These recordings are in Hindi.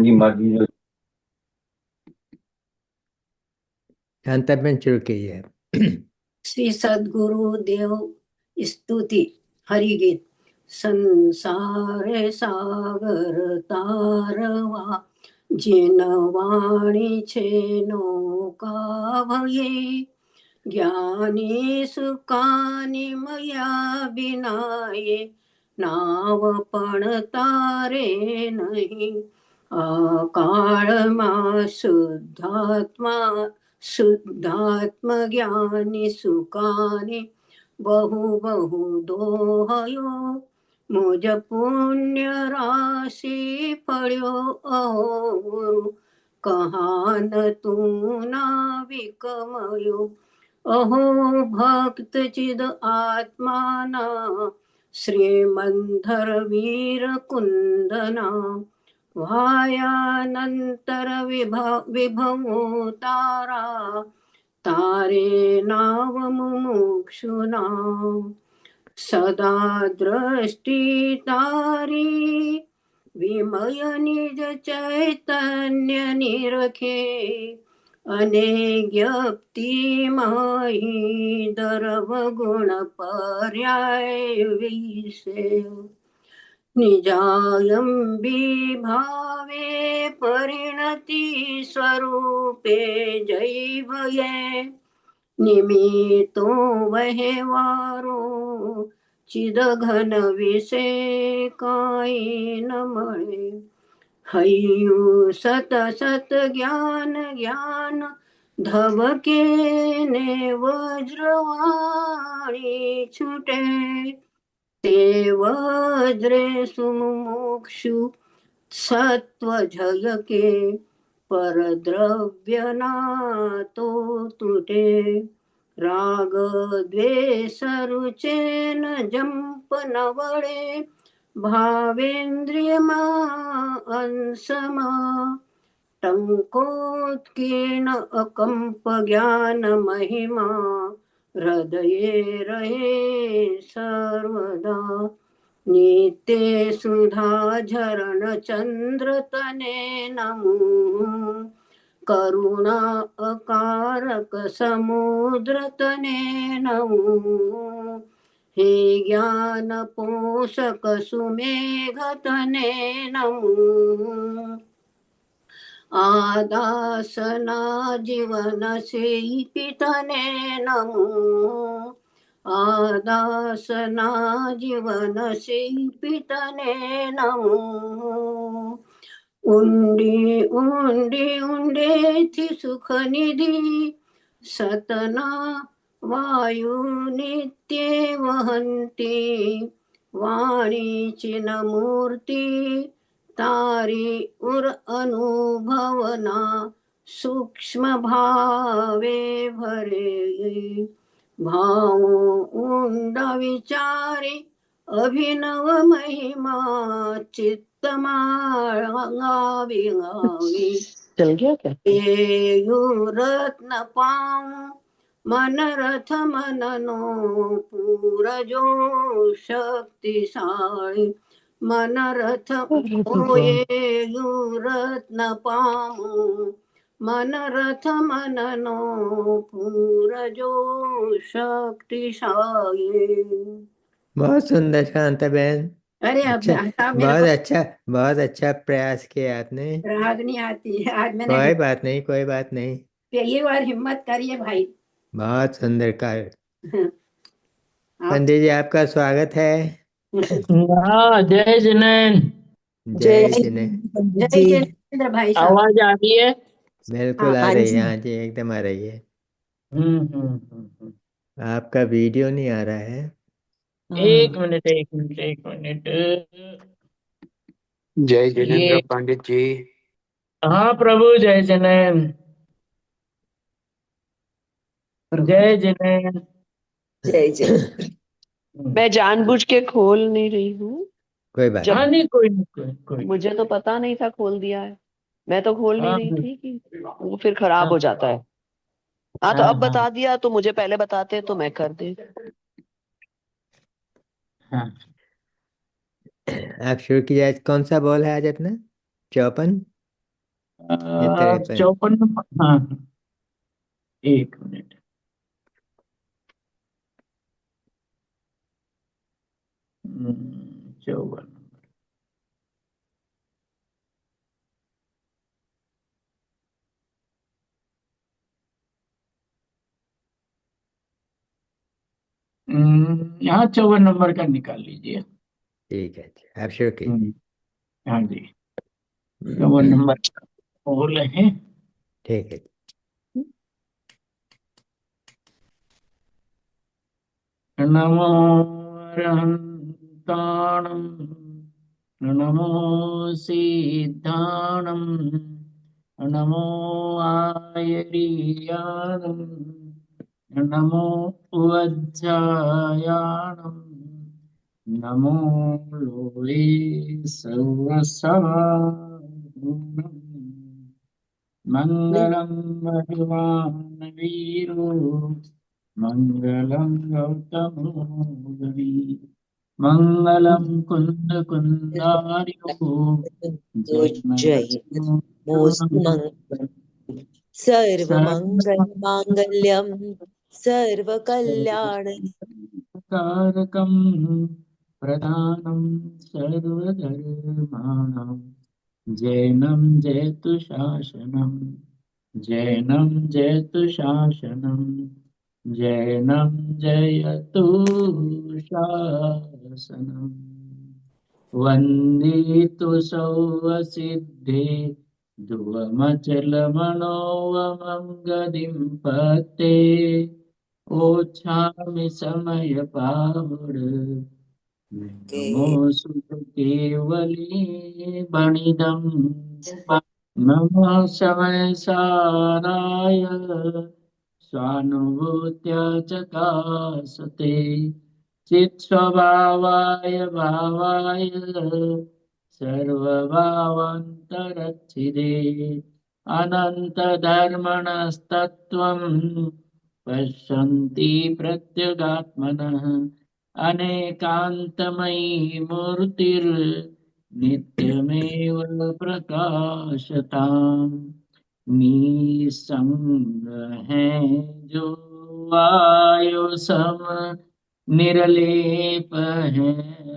जी मर्जी जो। शांताबेन शुरू कीजिए। श्री सद्गुरु देव स्तुति। हरि गीत। संसार सागर तारवा, जिन वाणी छे नौका भये, ज्ञानी सुकानी मया बिनाये, नाव पण तारे नहीं। काळमा शुद्धात्म ज्ञानी सुकानी, बहु बहु दोहयो, मुझ पुण्य राशि फळ्यो अहो, कहान तू नाविकमयो। अहो भक्त चिद आत्माना, श्रीमंधर वीर कुंदना, वायानंतर विभवो तारा, तारे नाव मुमुक्षुना, सदा दृष्टि तारी, विमय निज चैतन्य निरखे, अनेज्ञप्ति माही दरव गुण पर्याय विषय, निजायम्बी भावे परिणति स्वरूपे जय भये, निमितो वहवारो चिद घन विषय काई न मळे, हयु सत सत ज्ञान ज्ञान, धबके ने वज्रवाणी छुटे, ते वज्रे सुमुक्षु सत्व झलके, परद्रव्य ना तो तुटे, राग द्वेष रुचे न जंप न वळे, भावेंद्रिय मा अंसमा, टंकोत्कीर्ण अकंप ज्ञान महिमा, हृदये रहे सर्वदा, नित्य सुधा झरण चंद्र तने नमो, करुणा अकारक समुद्र तने नमो, हे ज्ञान पोषक सुमेघ तने नमो, आदासना जीवन शिल्पितने नमो, आदासना जीवन शिल्पितने नमो, उंडी उंडी उंडे थी सुख निधी, सतना वायु नित्य वहंती, वाणी चिन मूर्ती, तारी उर अनुभवना, सूक्ष्म भावे भरे, भाव ऊंडा विचारे, अभिनव महिमा चित्त माळावी गावी, चल गया क्या? रत्न पाऊं मन रथ मननो, पूरजो शक्तिशाळी, मन रथ होये रत्न पाऊं, मन रथ मननो पूरजो शक्तिशाली। बहुत सुंदर शांताबेन। अरे अच्छा, साहब मेरे को बहुत अच्छा प्रयास किया आपने। राग नहीं आती है आज। मैंने कोई बात नहीं, कोई बात नहीं। ये बार हिम्मत करिए भाई। बहुत सुंदर कार्य। आप पंडित जी आपका स्वागत है। हाँ, जय जिनेन्द्र। जय जिने। जय जी, जिनेन्द्र भाई साहब। आवाज आ रही है? बिल्कुल आ हाँ रही जी। है, हाँ जी, एकदम आ रही है। हम्म। आपका वीडियो नहीं आ रहा है। एक मिनट, एक मिनट, एक मिनट। जय जिनेन्द्र ये पंडित जी। हाँ प्रभु, जय जिनेन्द्र, जय जिनेन्द्र। जय जय। मैं जानबूझ के खोल नहीं रही हूँ। कोई बात जब हाँ नहीं। नहीं, कोई नहीं, कोई मुझे तो पता नहीं था खोल दिया है। मैं तो खोल नहीं हाँ रही थी कि वो फिर खराब हाँ हो जाता है। हाँ तो हाँ अब हाँ बता दिया, तो मुझे पहले बताते तो मैं कर दे। हाँ। आप शुरू कीजिए। आज कौन सा बॉल है आज अपना? 54। ये 53। 54 नंबर। हाँ, एक मिनट। हम्म, 54। यहाँ 54 नंबर का निकाल लीजिए। ठीक है जी, आप शुरू कीजिए। हाँ जी, 54 नंबर बोल है। ठीक है जी। नमो अरहन्ताणं, नमो सिद्धाणं, नमो आयर्याणं, नमो वज्रायाणं, नमो लोले सर्वसाधारणं। मंगलम भगवान वीरो, मंगलम गौतमोदरी, मंगलम कुंद कुंदार्यो, जय सर्वमंगल मांगल्यम सर्वकल्याण कारकम प्रधानम सर्वधर्माणां, जैनं जयतु शासनम्, जैनं जयतु शासनम्, जैनं जयतु शासनम्। वन्दे तु सौवसिद्धे ध्रुवमचलमनोवमं गतिं पते, ओछामि समयपावड, नमो सुकेवली बणिदं, नमः समय साराय स्वानुभूत्या चकासते, चित्स्वभावाय भावाय सर्वभावान्तरच्छिदे, अनन्तधर्मणस्तत्त्वं पश्यन्ति प्रत्यगात्मनः, अनेकान्तमयी मूर्तिर्नित्यमेव प्रकाशताम्, निसंग है जो वायु सम, निर्लेप है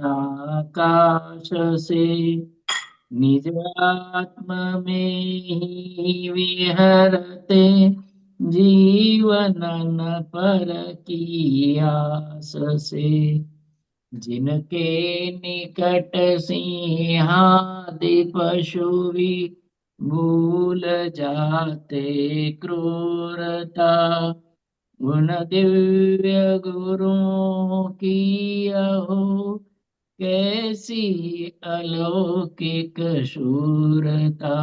आकाश से, निज आत्म में ही विहरते, जीवन न पर की आस से, जिनके निकट सिंहादि पशु भी भूल जाते क्रूरता, उन दिव्य गुरुओं की अहो कैसी अलौकिक शूरता,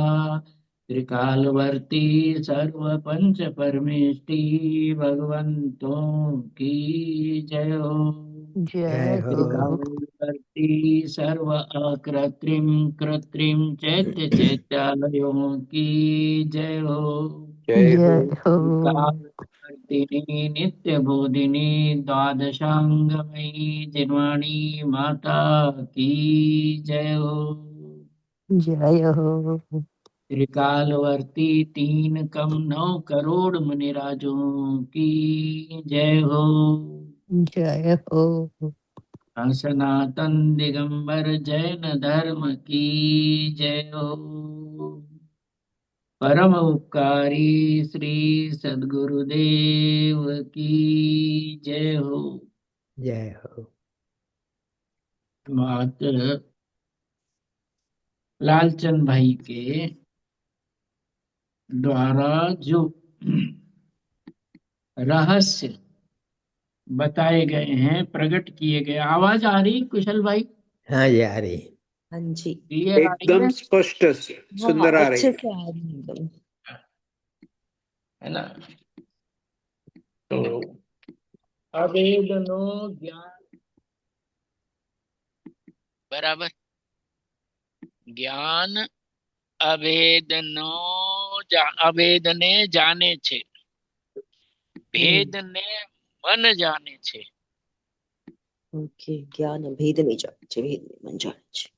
त्रिकालवर्ती सर्व पंच परमेष्टि भगवंतों की जय हो। जय हो। त्रिकालवर्ती सर्व अकृत्रिम कृत्रिम चैत्य चैत्यालयों की जय हो। जय हो। त्रिकालवर्तिनी नित्य बोधिनी द्वादशांगमयी जिनवाणी माता की जय हो। जय हो। त्रिकालवर्ती 3 कम 9 करोड़ मुनिराजों की जय हो। जय हो। सनातन दिगंबर जैन धर्म की जय हो। परम उपकारी श्री सद्गुरुदेव की जय हो। जय हो। मात्र लालचंद भाई के द्वारा जो रहस्य बताए गए हैं, प्रकट किए गए, आवाज आ रही कुशल भाई? हाँ, ये आ रही है। हाँ जी, क्लियर आ रही एकदम है? स्पष्ट सुंदर आ रही अच्छे है। से आ रही है एकदम। है ना? तो अवेदनो ज्ञान बराबर ज्ञान अभेदनो अभेदने जाने छे, भेद ने मन जाने छे। ओके, ज्ञान भेद नहीं जाने छे, भेद नहीं मन जाने छे।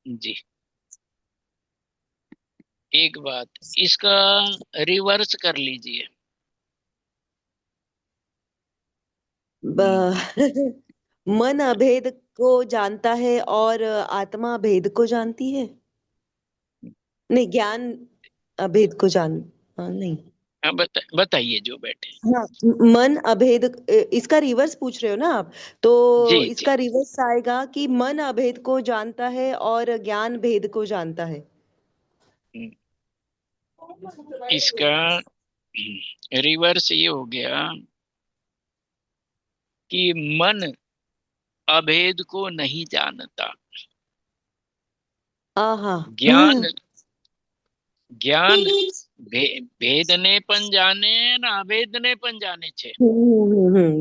जी, एक बात, इसका रिवर्स कर लीजिए। मन अभेद को जानता है और आत्मा भेद को जानती है। नहीं, ज्ञान अभेद को नहीं। हाँ, बताइए जो बैठे। हाँ, मन अभेद, इसका रिवर्स पूछ रहे हो ना आप? तो जी जी। इसका रिवर्स आएगा कि मन अभेद को जानता है और ज्ञान भेद को जानता है। इसका रिवर्स ये हो गया कि मन अभेद को नहीं जानता, आहा। ज्ञान ज्ञान भेदने पण जाने ना अभेदने पण जाने छे।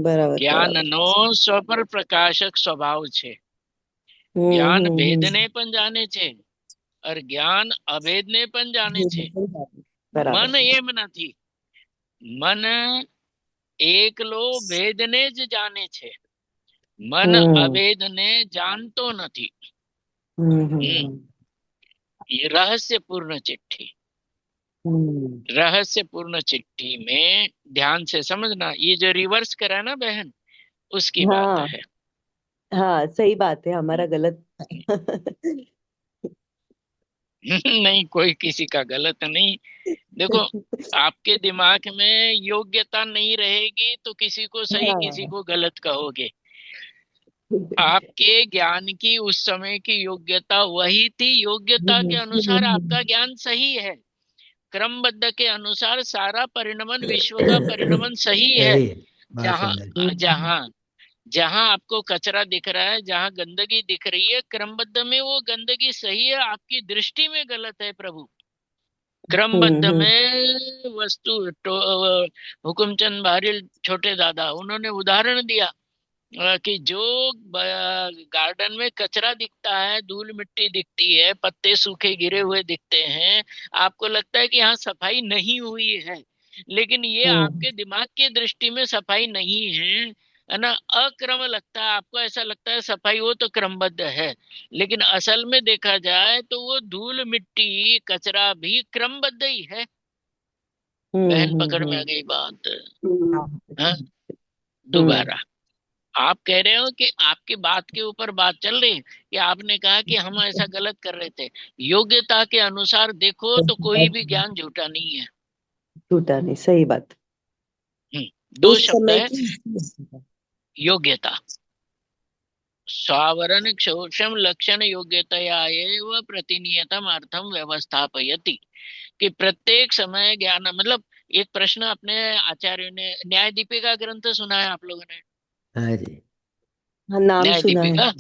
बराबर જ્ઞાનનો સ્વપર પ્રકાશક સ્વભાવ છે। જ્ઞાન ભેદને પણ જાણે છે और ज्ञान अभेदने पण जाने छे। मन एम નથી, मन એકલો ભેદને જ જાણે છે, मन અભેદને जानतो નથી। ये रहस्यपूर्ण चिट्ठी, रहस्यपूर्ण चिट्ठी में ध्यान से समझना। ये जो रिवर्स करा ना बहन, उसकी बात है। हाँ, सही बात है, हमारा गलत नहीं, कोई किसी का गलत नहीं। देखो, आपके दिमाग में योग्यता नहीं रहेगी तो किसी को सही किसी को गलत कहोगे। आपके ज्ञान की उस समय की योग्यता वही थी, योग्यता के अनुसार आपका ज्ञान सही है, क्रमबद्ध के अनुसार सारा परिणमन, विश्व का परिणमन सही है। जहाँ जहाँ जहाँ आपको कचरा दिख रहा है, जहाँ गंदगी दिख रही है, क्रमबद्ध में वो गंदगी सही है, आपकी दृष्टि में गलत है प्रभु। क्रमबद्ध में वस्तु हुकुमचंद बारिल छोटे दादा, उन्होंने उदाहरण दिया कि जो गार्डन में कचरा दिखता है, धूल मिट्टी दिखती है, पत्ते सूखे गिरे हुए दिखते हैं, आपको लगता है कि यहाँ सफाई नहीं हुई है, लेकिन ये आपके दिमाग की दृष्टि में सफाई नहीं है ना, अक्रम लगता है आपको, ऐसा लगता है सफाई हो तो क्रमबद्ध है, लेकिन असल में देखा जाए तो वो धूल मिट्टी कचरा भी क्रमबद्ध ही है। बहन पकड़ में आ गई बात? हाँ, दोबारा आप कह रहे हो कि आपकी बात के ऊपर बात चल रही है कि आपने कहा कि हम ऐसा गलत कर रहे थे। योग्यता के अनुसार देखो तो कोई भी ज्ञान झूठा नहीं है। झूठा नहीं, सही बात। दो शब्द है, योग्यता। सावरण शोषम लक्षण योग्यतया एव प्रतिनियतम अर्थम व्यवस्थापयति, कि प्रत्येक समय ज्ञान, मतलब एक प्रश्न अपने आचार्य ने, न्याय दीपिका ग्रंथ सुना है आप लोगों ने? हाँ जी, नाम न्याय सुना है। दीपिका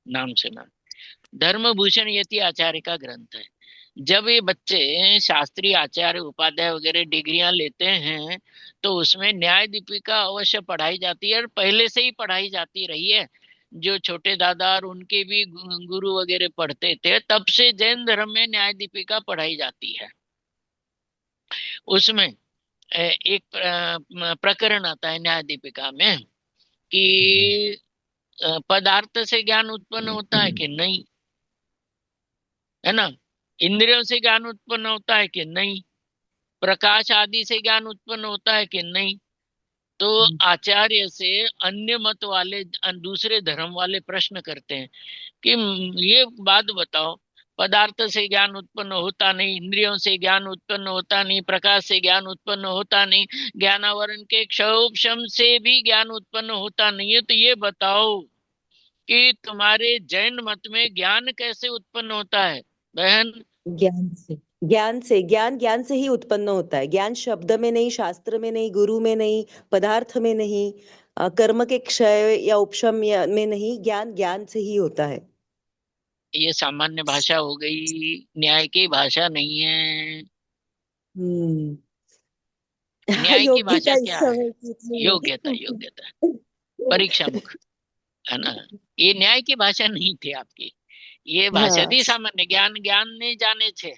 नाम सुना। धर्मभूषण यति आचार्य का ग्रंथ है। जब ये बच्चे शास्त्री, आचार्य, उपाध्याय वगैरह डिग्रियां लेते हैं तो उसमें न्याय दीपिका अवश्य पढ़ाई जाती है, और पहले से ही पढ़ाई जाती रही है। जो छोटे दादा और उनके भी गुरु वगैरह पढ़ते थे, तब से जैन धर्म में न्याय दीपिका पढ़ाई जाती है। उसमें एक प्रकरण आता है न्याय दीपिका में कि पदार्थ से ज्ञान उत्पन्न होता है कि नहीं, है ना, इंद्रियों से ज्ञान उत्पन्न होता है कि नहीं, प्रकाश आदि से ज्ञान उत्पन्न होता है कि नहीं। तो आचार्य से अन्य मत वाले, दूसरे धर्म वाले प्रश्न करते हैं कि ये बात बताओ, पदार्थ से ज्ञान उत्पन्न होता नहीं, इंद्रियों से ज्ञान उत्पन्न होता नहीं, प्रकाश से ज्ञान उत्पन्न होता नहीं, ज्ञानावरण के क्षयोपशम से भी ज्ञान उत्पन्न होता नहीं है, तो ये बताओ कि तुम्हारे जैन मत में ज्ञान कैसे उत्पन्न होता है? बहन, ज्ञान से, ज्ञान से ही उत्पन्न होता है। ज्ञान शब्द में नहीं, शास्त्र में नहीं, गुरु में नहीं, पदार्थ में नहीं, कर्म के क्षय या उपशम में नहीं, ज्ञान ज्ञान से ही होता है। ये सामान्य भाषा हो गई, न्याय की भाषा नहीं है। न्याय की भाषा क्या है? योग्यता, योग्यता, परीक्षा मुख, है ना। ये न्याय की भाषा नहीं थी आपकी, ये भाषा थी सामान्य ज्ञान। ज्ञान नहीं जाने छे।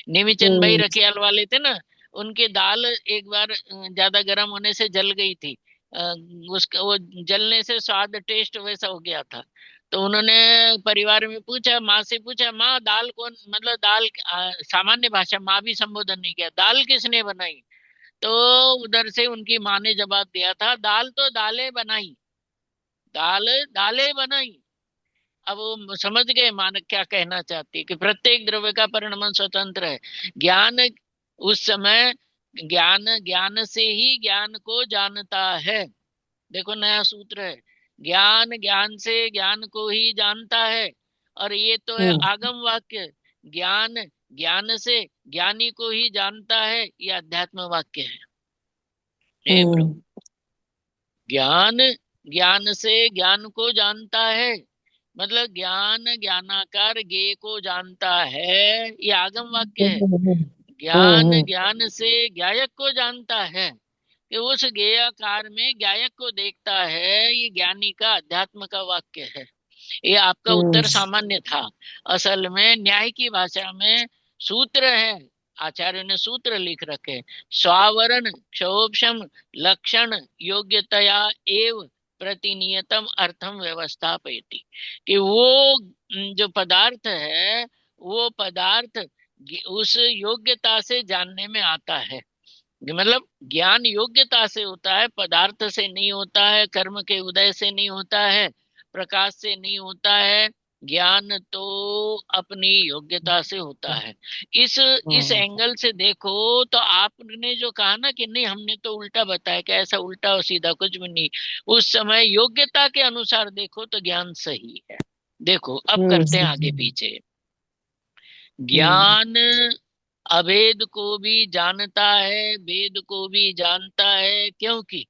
निमिचंद भाई रखियाल वाले थे ना, उनकी दाल एक बार ज्यादा गर्म होने से जल गई थी, उसका वो जलने से स्वाद टेस्ट वैसा हो गया था। तो उन्होंने परिवार में पूछा, माँ से पूछा, माँ दाल कौन, मतलब दाल सामान्य भाषा, माँ भी संबोधन नहीं किया, दाल किसने बनाई? तो उधर से उनकी माँ ने जवाब दिया था, दाल तो दालें बनाई, दाल दालें बनाई। अब वो समझ गए मानक क्या कहना चाहती है कि प्रत्येक द्रव्य का परिणमन स्वतंत्र है। ज्ञान उस समय ज्ञान ज्ञान से ही ज्ञान को जानता है। देखो नया सूत्र है, ज्ञान ज्ञान से ज्ञान को ही जानता है। और ये तो है आगम वाक्य, ज्ञान ज्ञान से ज्ञानी को ही जानता है, ये अध्यात्म वाक्य है। हे प्रभु, ज्ञान ज्ञान से ज्ञान को जानता है, मतलब ज्ञान ज्ञानाकार ज्ञेय को जानता है, ये आगम वाक्य है। ज्ञान ज्ञान से ज्ञायक को जानता है, कि उस ज्ञेयाकार में ज्ञायक को देखता है, ये ज्ञानी का अध्यात्म का वाक्य है। ये आपका उत्तर सामान्य था, असल में न्याय की भाषा में सूत्र है, आचार्य ने सूत्र लिख रखे, स्वावरण क्षोभम लक्षण योग्यतया एव प्रतिनियतम अर्थम व्यवस्थापयति, कि वो जो पदार्थ है वो पदार्थ उस योग्यता से जानने में आता है। मतलब ज्ञान योग्यता से होता है, पदार्थ से नहीं होता है, कर्म के उदय से नहीं होता है, प्रकाश से नहीं होता है। ज्ञान तो अपनी योग्यता से होता है। इस एंगल से देखो तो आपने जो कहा ना कि नहीं हमने तो उल्टा बताया, कि ऐसा उल्टा और सीधा कुछ भी नहीं, उस समय योग्यता के अनुसार देखो तो ज्ञान सही है। देखो अब करते हैं आगे पीछे। ज्ञान अभेद को भी जानता है, वेद को भी जानता है, क्योंकि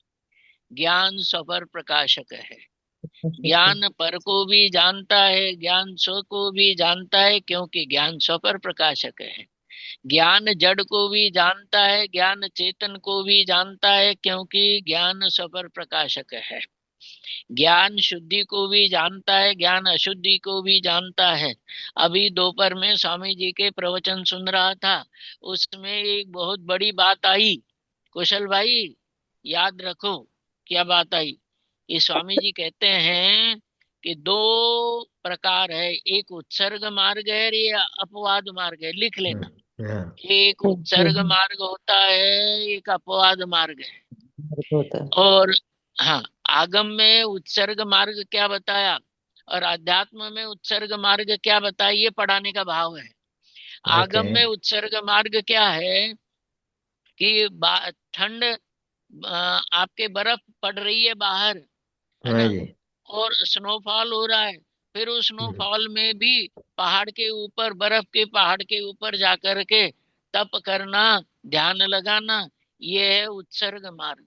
ज्ञान स्वपर प्रकाशक है। ज्ञान पर को भी जानता है, ज्ञान स्व को भी जानता है, क्योंकि ज्ञान स्वपर प्रकाशक है। ज्ञान जड़ को भी जानता है, ज्ञान चेतन को भी जानता है, क्योंकि ज्ञान स्वपर प्रकाशक है। ज्ञान शुद्धि को भी जानता है, ज्ञान अशुद्धि को भी जानता है। अभी दोपहर में स्वामी जी के प्रवचन सुन रहा था, उसमें एक बहुत बड़ी बात आई। कुशल भाई याद रखो क्या बात आई। ये स्वामी जी कहते हैं कि दो प्रकार है, एक उत्सर्ग मार्ग है, ये अपवाद मार्ग है, लिख लेना। एक उत्सर्ग मार्ग होता है, एक अपवाद मार्ग है। और हाँ, आगम में उत्सर्ग मार्ग क्या बताया और अध्यात्म में उत्सर्ग मार्ग क्या बताया, ये पढ़ाने का भाव है। आगम में उत्सर्ग मार्ग क्या है कि ठंड आपके बर्फ पड़ रही है बाहर, है ना, और स्नोफॉल हो रहा है, फिर उस स्नोफॉल में भी पहाड़ के ऊपर, बर्फ के पहाड़ के ऊपर जाकर के तप करना, ध्यान लगाना, ये है उत्सर्ग मार्ग।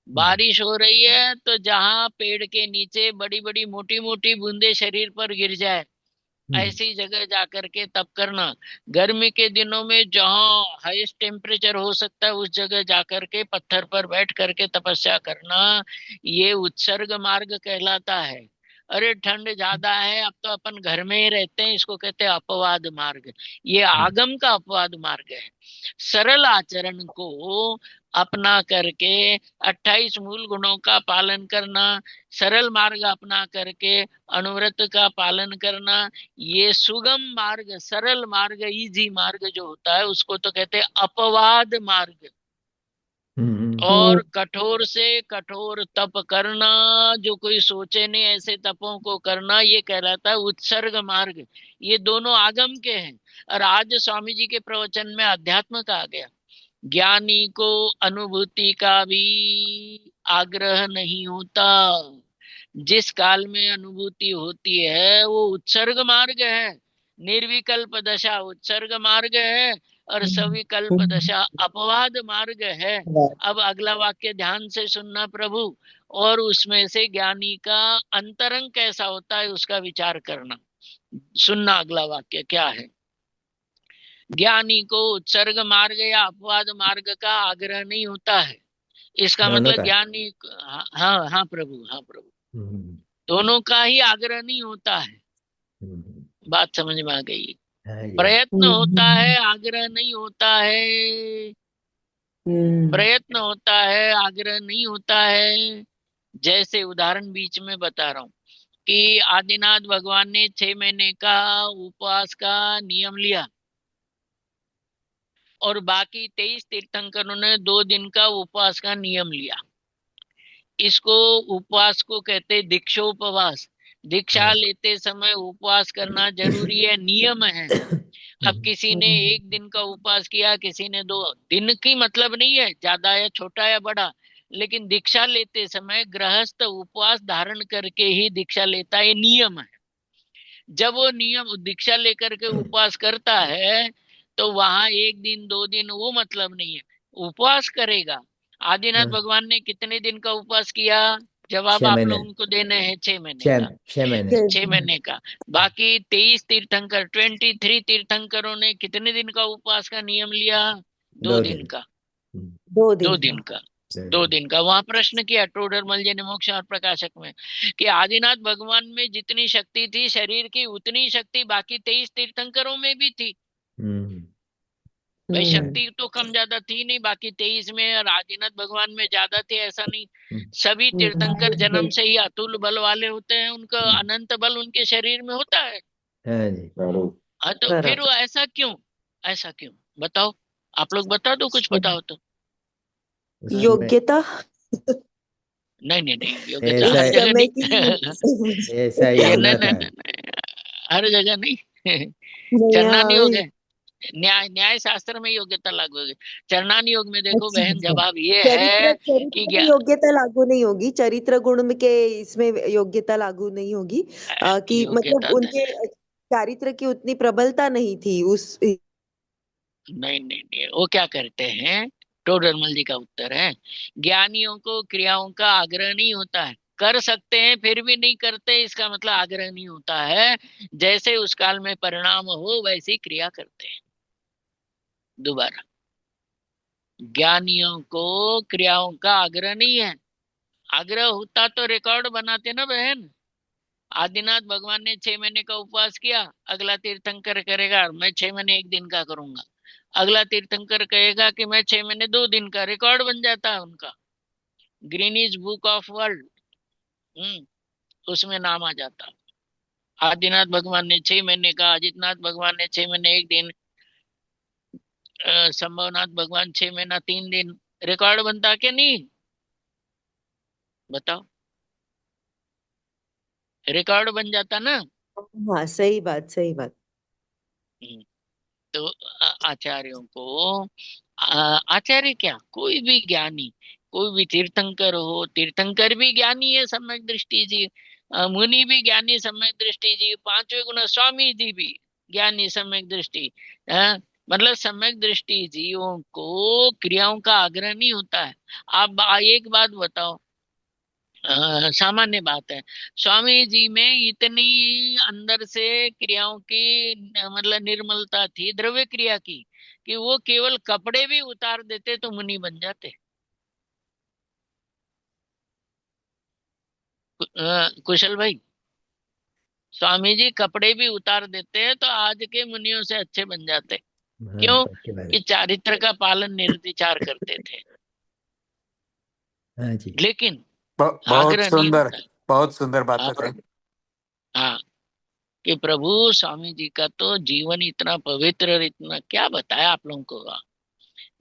बारिश हो रही है तो जहाँ पेड़ के नीचे बड़ी बड़ी मोटी मोटी बूंदे शरीर पर गिर जाए, ऐसी जगह जाकर के तप करना। गर्मी के दिनों में जहाँ हाईएस्ट टेम्परेचर हो सकता है उस जगह जाकर के पत्थर पर बैठ करके तपस्या करना, ये उत्सर्ग मार्ग कहलाता है। अरे ठंड ज्यादा है, अब तो अपन घर में ही रहते हैं, इसको कहते हैं अपवाद मार्ग। ये आगम का अपवाद मार्ग है। सरल आचरण को अपना करके 28 मूल गुणों का पालन करना, सरल मार्ग अपना करके अनुव्रत का पालन करना, ये सुगम मार्ग, सरल मार्ग, इजी मार्ग जो होता है उसको तो कहते हैं अपवाद मार्ग। और कठोर से कठोर तप करना, जो कोई सोचे नहीं ऐसे तपों को करना, ये कहलाता है उत्सर्ग मार्ग। ये दोनों आगम के हैं। और आज स्वामी जी के प्रवचन में अध्यात्म का आ गया। ज्ञानी को अनुभूति का भी आग्रह नहीं होता। जिस काल में अनुभूति होती है वो उत्सर्ग मार्ग है। निर्विकल्प दशा उत्सर्ग मार्ग है और सविकल्प दशा अपवाद मार्ग है। अब अगला वाक्य ध्यान से सुनना प्रभु, और उसमें से ज्ञानी का अंतरंग कैसा होता है उसका विचार करना। सुनना अगला वाक्य क्या है। ज्ञानी को उत्सर्ग मार्ग या अपवाद मार्ग का आग्रह नहीं होता है। इसका मतलब ज्ञानी, हाँ हाँ प्रभु, हाँ प्रभु, दोनों का ही आग्रह नहीं होता है। बात समझ में आ गई। प्रयत्न होता है, आग्रह नहीं होता है। प्रयत्न होता है, आग्रह नहीं होता है। जैसे उदाहरण बीच में बता रहा हूँ, कि आदिनाथ भगवान ने 6 महीने का उपवास का नियम लिया और बाकी 23 तीर्थंकरों ने 2 दिन का उपवास का नियम लिया। इसको उपवास को कहते दीक्षोपवास। दीक्षा लेते समय उपवास करना जरूरी है, नियम है। अब किसी ने 1 दिन का उपवास किया, किसी ने 2 दिन की मतलब नहीं है ज्यादा या छोटा या बड़ा, लेकिन दीक्षा लेते समय गृहस्थ उपवास धारण करके ही दीक्षा लेता है, ये नियम है। जब वो नियम दीक्षा लेकर के उपवास करता है तो वहां 1 दिन 2 दिन वो मतलब नहीं है, उपवास करेगा। आदिनाथ भगवान ने कितने दिन का उपवास किया? जवाब 6 आप महीने लोगों को देने हैं, 6 महीने 6 का। 6 महीने 6 महीने का। बाकी 23 तीर्थंकर 23 तीर्थंकरों ने कितने दिन का उपवास का नियम लिया? 2 2 दिन दिन का। 2 2 दिन दिन का। 2 2 दिन दिन का। वहां प्रश्न किया टोडरमल जी ने मोक्ष और प्रकाशक में कि आदिनाथ भगवान में जितनी शक्ति थी शरीर की, उतनी शक्ति बाकी 23 तीर्थंकरों में भी थी। भाई शक्ति तो कम ज्यादा थी नहीं बाकी 23 में, और आदिनाथ भगवान में ज्यादा थे ऐसा नहीं। सभी तीर्थंकर जन्म से ही अतुल बल वाले होते हैं, उनका अनंत बल उनके शरीर में होता है। हाँ जी हाँ, तो फिर वो ऐसा क्यों? ऐसा क्यों बताओ, आप लोग बता दो, कुछ पता हो तो। उसमें योग्यता नहीं नहीं नहीं, योग्यता ऐसा हर जगह समय नहीं। ऐसा ही ये नहीं होना नहीं था। नहीं, हर जगह नहीं। नहीं, चरणानी हाँ, योग है, न्याय शास्त्र में योग्यता लागू होगी। चरणानी योग में देखो अच्छा, बहन, अच्छा। जवाब ये चरित्र है चरित्र कि में योग्यता लागू नहीं होगी, चरित्र गुण में के इसमें योग्यता लागू नहीं होगी, कि मतलब योग्यता उनके चारित्र की उतनी प्रबलता नहीं थी उस नहीं नहीं नहीं, वो क्या करते हैं, टोडरमल जी का उत्तर है, ज्ञानियों को क्रियाओं का आग्रह नहीं होता है, कर सकते हैं फिर भी नहीं करते, इसका मतलब आग्रह नहीं होता है। जैसे उस काल में परिणाम हो वैसी क्रिया करते हैं। दोबारा, ज्ञानियों को क्रियाओं का आग्रह नहीं है। आग्रह होता तो रिकॉर्ड बनाते ना बहन। आदिनाथ भगवान ने 6 महीने का उपवास किया, अगला तीर्थंकर करेगा मैं 6 महीने 1 दिन का करूंगा, अगला तीर्थंकर कहेगा कि मैं 6 महीने 2 दिन का, रिकॉर्ड बन जाता है उनका, ग्रीनिज बुक ऑफ वर्ल्ड, उसमें नाम आ जाता। आदिनाथ भगवान ने 6 महीने का, अजितनाथ भगवान ने 6 महीने 1 दिन, संभवनाथ भगवान 6 महीना 3 दिन, रिकॉर्ड बनता कि नहीं? बताओ, रिकॉर्ड बन जाता ना। हाँ, सही बात, सही बात। हम्म, तो आचार्यों को आचार्य क्या, कोई भी ज्ञानी, कोई भी तीर्थंकर हो, तीर्थंकर भी ज्ञानी है सम्यक दृष्टि जी, मुनि भी ज्ञानी सम्यक दृष्टि जी, 5वें गुण स्वामी जी भी ज्ञानी सम्यक दृष्टि, मतलब सम्यक दृष्टि जीवों को क्रियाओं का आग्रह नहीं होता है। आप एक बात बताओ, सामान्य बात है, स्वामी जी में इतनी अंदर से क्रियाओं की मतलब निर्मलता थी द्रव्य क्रिया की, कि वो केवल कपड़े भी उतार देते तो मुनि बन जाते। कुशल भाई, स्वामी जी कपड़े भी उतार देते हैं तो आज के मुनियों से अच्छे बन जाते। हाँ क्यों? पक्की बात कि है। चारित्र का पालन निर्विचार करते थे, हाँ जी लेकिन बहुत आग्रह नहीं सुंदर, होता है। बहुत सुंदर हाँ बातें थे। प्रभु, हाँ, कि प्रभु स्वामी जी का तो जीवन इतना पवित्र और इतना क्या बताया आप लोगों को।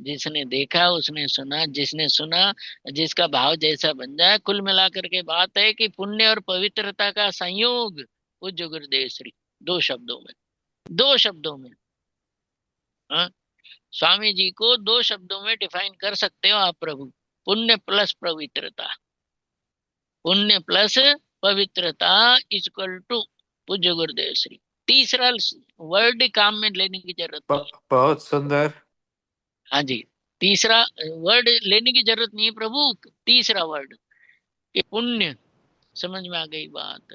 जिसने देखा उसने सुना, जिसने सुना जिसका भाव जैसा बन जाए। कुल मिलाकर के बात है कि पुण्य और पवित्रता का संयोग पूज्य गुरुदेव श्री, 2 शब्दों में, 2 शब्दों में, हाँ, स्वामी जी को 2 शब्दों में डिफाइन कर सकते हो आप प्रभु, पुण्य प्लस पवित्रता, पुण्य प्लस पवित्रता इक्वल टू पूज्य गुरुदेव श्री। तीसरा वर्ड काम में लेने की जरूरत नहीं है। बहुत सुंदर। हाँ जी, तीसरा वर्ड लेने की जरूरत नहीं है प्रभु, तीसरा वर्ड कि पुण्य, समझ में आ गई बात?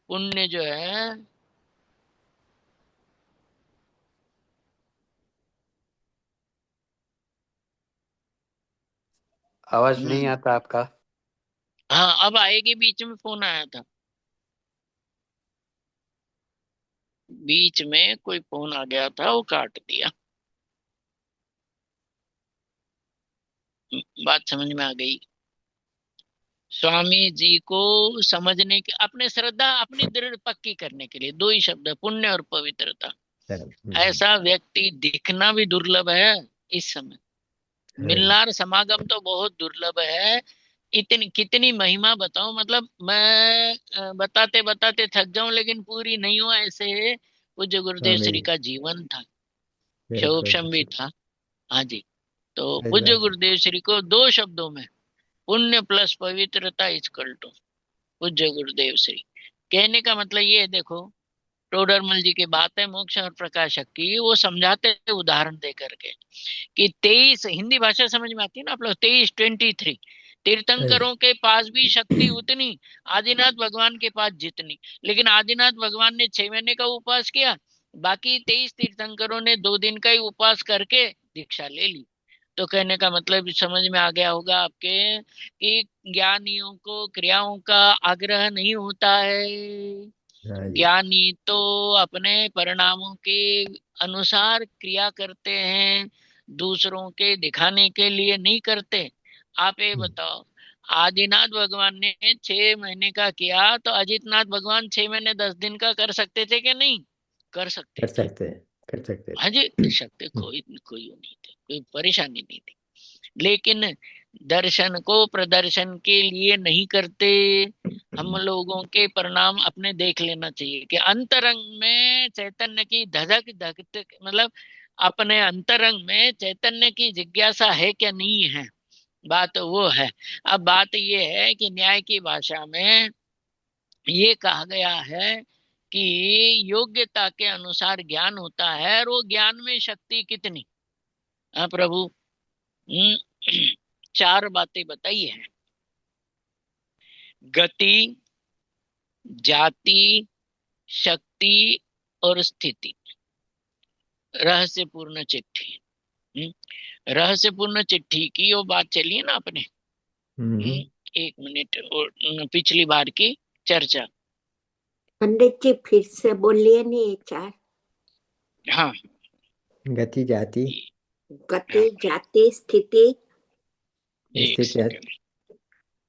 पुण्य जो है, आवाज नहीं आता आपका। हाँ अब आएगी, बीच में फोन आया था, बीच में कोई फोन आ गया था वो काट दिया। बात समझ में आ गई? स्वामी जी को समझने के, अपने श्रद्धा अपनी दृढ़ पक्की करने के लिए दो ही शब्द है, पुण्य और पवित्रता। ऐसा व्यक्ति दिखना भी दुर्लभ है इस समय, मिलनार समागम तो बहुत दुर्लभ है। इतनी कितनी महिमा बताऊं, मतलब मैं बताते बताते थक जाऊं लेकिन पूरी नहीं हो, ऐसे पूज्य गुरुदेव श्री का जीवन था, शोभशम भी था। हाँ जी, तो पूज्य गुरुदेव श्री को दो शब्दों में, पुण्य प्लस पवित्रता इक्वल टू पूज्य गुरुदेव श्री। कहने का मतलब ये है, देखो टोडरमल जी की बात है मोक्ष और प्रकाशक की, वो समझाते हैं उदाहरण दे करके कि 23, हिंदी भाषा समझ में आती है ना आप लोग, 23 तीर्थंकरों के पास भी शक्ति उतनी, आदिनाथ भगवान के पास जितनी, लेकिन आदिनाथ भगवान ने 6 महीने का उपवास किया, बाकी 23 तीर्थंकरों ने 2 दिन का ही उपवास करके दीक्षा ले ली। तो कहने का मतलब समझ में आ गया होगा आपके कि ज्ञानियों को क्रियाओं का आग्रह नहीं होता है। ज्ञानी तो अपने परिणामों के अनुसार क्रिया करते हैं, दूसरों के दिखाने के लिए नहीं करते। आप ये बताओ, आदिनाथ भगवान ने 6 महीने का किया तो अजितनाथ भगवान 6 महीने 10 दिन का कर सकते थे कि नहीं? कर सकते थे। कर सकते। हाँ जी, कर सकते, कोई नहीं थी, कोई परेशानी नहीं थी। लेकिन दर्शन को प्रदर्शन के लिए नहीं करते। हम लोगों के परिणाम अपने देख लेना चाहिए कि अंतरंग में चैतन्य की धधक धक, मतलब अपने अंतरंग में चैतन्य की जिज्ञासा है क्या नहीं है, बात वो है। अब बात ये है कि न्याय की भाषा में ये कहा गया है कि योग्यता के अनुसार ज्ञान होता है, और वो ज्ञान में शक्ति कितनी। हाँ प्रभु, 4 बातें बताई है, गति, जाति, शक्ति और स्थिति। रहस्यपूर्ण चिट्ठी, रहस्यपूर्ण चिट्ठी की वो बात चली है ना अपने, 1 मिनट, और पिछली बार की चर्चा। पंडित जी फिर से बोलिए नहीं, 4। हाँ, गति, जाति, जाति, स्थिति। एक सेकंड,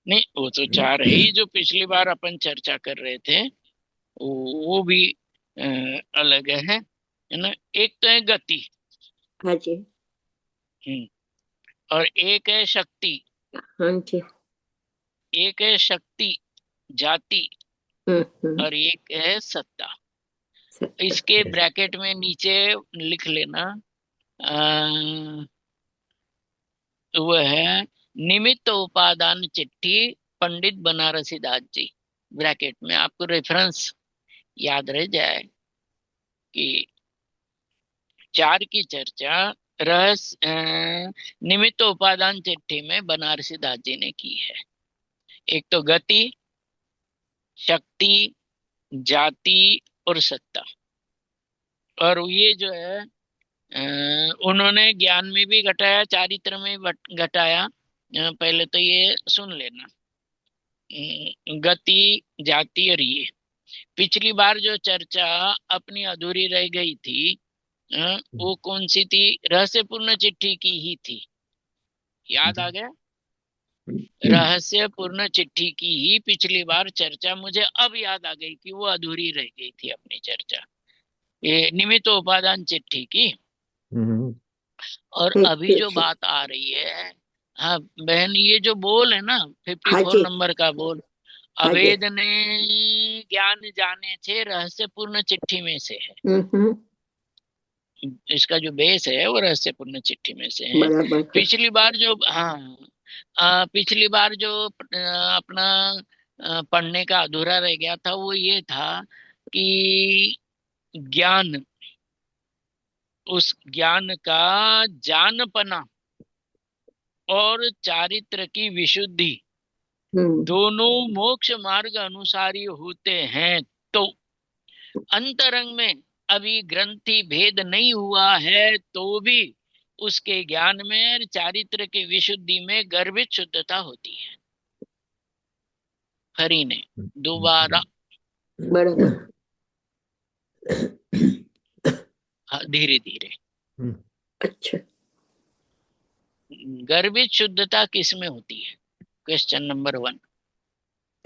नहीं वो तो 4 है ही, जो पिछली बार अपन चर्चा कर रहे थे वो भी अलग है ना। एक तो है गति, हाँ जी, और एक है शक्ति, हाँ जी, एक है शक्ति जाति, और एक है सत्ता। इसके ब्रैकेट में नीचे लिख लेना, वो है निमित्त उपादान चिट्ठी पंडित बनारसी दास जी। ब्रैकेट में आपको रेफरेंस याद रह जाए कि 4 की चर्चा निमित्त उपादान चिट्ठी में बनारसी दास जी ने की है। एक तो गति, शक्ति, जाति और सत्ता। और ये जो है उन्होंने ज्ञान में भी घटाया, चारित्र में घटाया। पहले तो ये सुन लेना, गति, जाति और ये पिछली बार जो चर्चा अपनी अधूरी रह गई थी, वो कौन सी थी? रहस्यपूर्ण चिट्ठी की ही थी, याद आ गया? रहस्यपूर्ण चिट्ठी की ही पिछली बार चर्चा मुझे अब याद आ गई कि वो अधूरी रह गई थी अपनी चर्चा, ये निमित्त उपादान चिट्ठी की। और अभी जो बात आ रही है, हाँ बहन, ये जो बोल है ना 54 नंबर का बोल, अवेद ने ज्ञान जाने छे रहस्यपूर्ण चिट्ठी में से है। इसका जो बेस है वो रहस्यपूर्ण चिट्ठी में से है। पिछली बार जो पिछली बार जो अपना पढ़ने का अधूरा रह गया था वो ये था कि ज्ञान, उस ज्ञान का जानपना और चारित्र की विशुद्धि दोनों मोक्ष मार्ग अनुसारी होते हैं। तो अंतरंग में अभी ग्रंथि भेद नहीं हुआ है तो भी उसके ज्ञान में और चारित्र की विशुद्धि में गर्भित शुद्धता होती है। हरि ने दोबारा धीरे धीरे, अच्छा, गर्भित शुद्धता किस में होती है? Question number 1।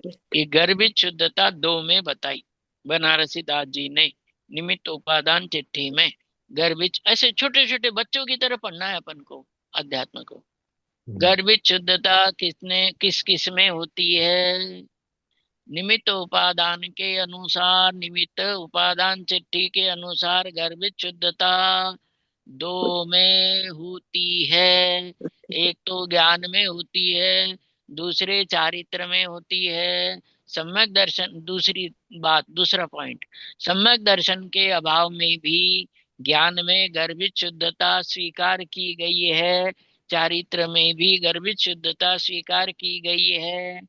कि गर्भित शुद्धता 2 में बताई बनारसी दास जी ने निमित्त उपादान चिट्ठी में। गर्भित ऐसे छोटे छोटे बच्चों की तरह पढ़ना है अपन को अध्यात्म को। गर्भित शुद्धता किस किस में होती है? निमित्त उपादान के अनुसार, निमित्त उपादान चिट्ठी के अनुसार गर्भित शुद्धता 2 में होती है। एक तो ज्ञान में होती है, दूसरे चारित्र में होती है। सम्यक दर्शन, दूसरा पॉइंट, सम्यक दर्शन के अभाव में भी ज्ञान में गर्भित शुद्धता स्वीकार की गई है, चारित्र में भी गर्भित शुद्धता स्वीकार की गई है।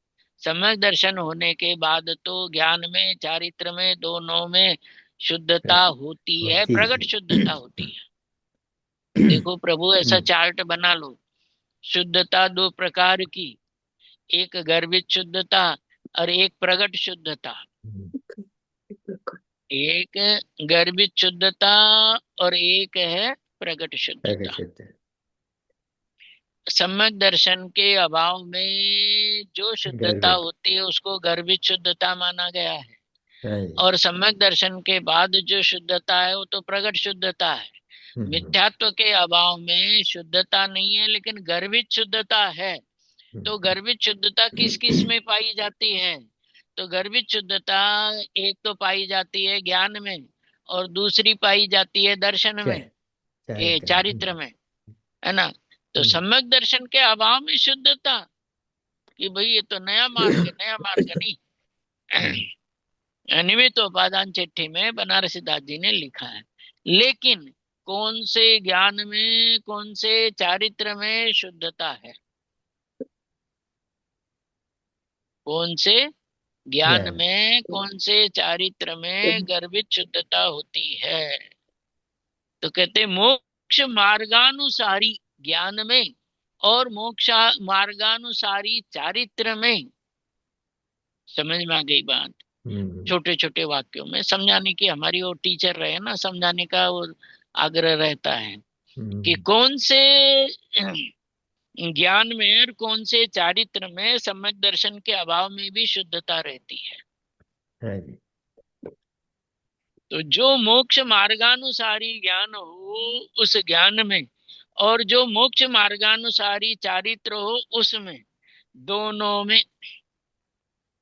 सम्यक दर्शन होने के बाद तो ज्ञान में, चारित्र में, दोनों में शुद्धता होती है, प्रकट शुद्धता होती है। देखो प्रभु, ऐसा चार्ट बना लो। शुद्धता 2 प्रकार की, एक गर्भित शुद्धता और एक प्रकट शुद्धता। एक गर्भित शुद्धता और एक है प्रकट शुद्धता। सम्यक दर्शन के अभाव में जो शुद्धता होती है उसको गर्भित शुद्धता माना गया है, और सम्यक दर्शन के बाद जो शुद्धता है वो तो प्रकट शुद्धता है। मिथ्यात्व के अभाव में शुद्धता नहीं है लेकिन गर्भित शुद्धता है। तो गर्भित शुद्धता किस किस में पाई जाती है? तो गर्भित शुद्धता एक तो पाई जाती है ज्ञान में, और दूसरी पाई जाती है दर्शन में, ये चारित्र में, है ना। तो सम्यक दर्शन के अभाव में शुद्धता, कि भाई ये तो नया मार्ग नहीं। निमित्त उपादान चिट्ठी में बनारसी दास जी ने लिखा है। लेकिन कौन से ज्ञान में, कौन से चारित्र में शुद्धता है? कौन से ज्ञान में, कौन से चारित्र में गर्भित शुद्धता होती है? तो कहते मोक्ष मार्गानुसारी ज्ञान में और मोक्ष मार्गानुसारी चारित्र में। समझ में आ गई बात? छोटे छोटे वाक्यों में समझाने की हमारी वो टीचर रहे ना, समझाने का वो आग्रह रहता है कि कौन से ज्ञान में और कौन से चारित्र में सम्यक दर्शन के अभाव में भी शुद्धता रहती है। तो जो मोक्ष मार्गानुसारी ज्ञान हो उस ज्ञान में, और जो मोक्ष मार्गानुसारी चारित्र हो उसमें, दोनों में,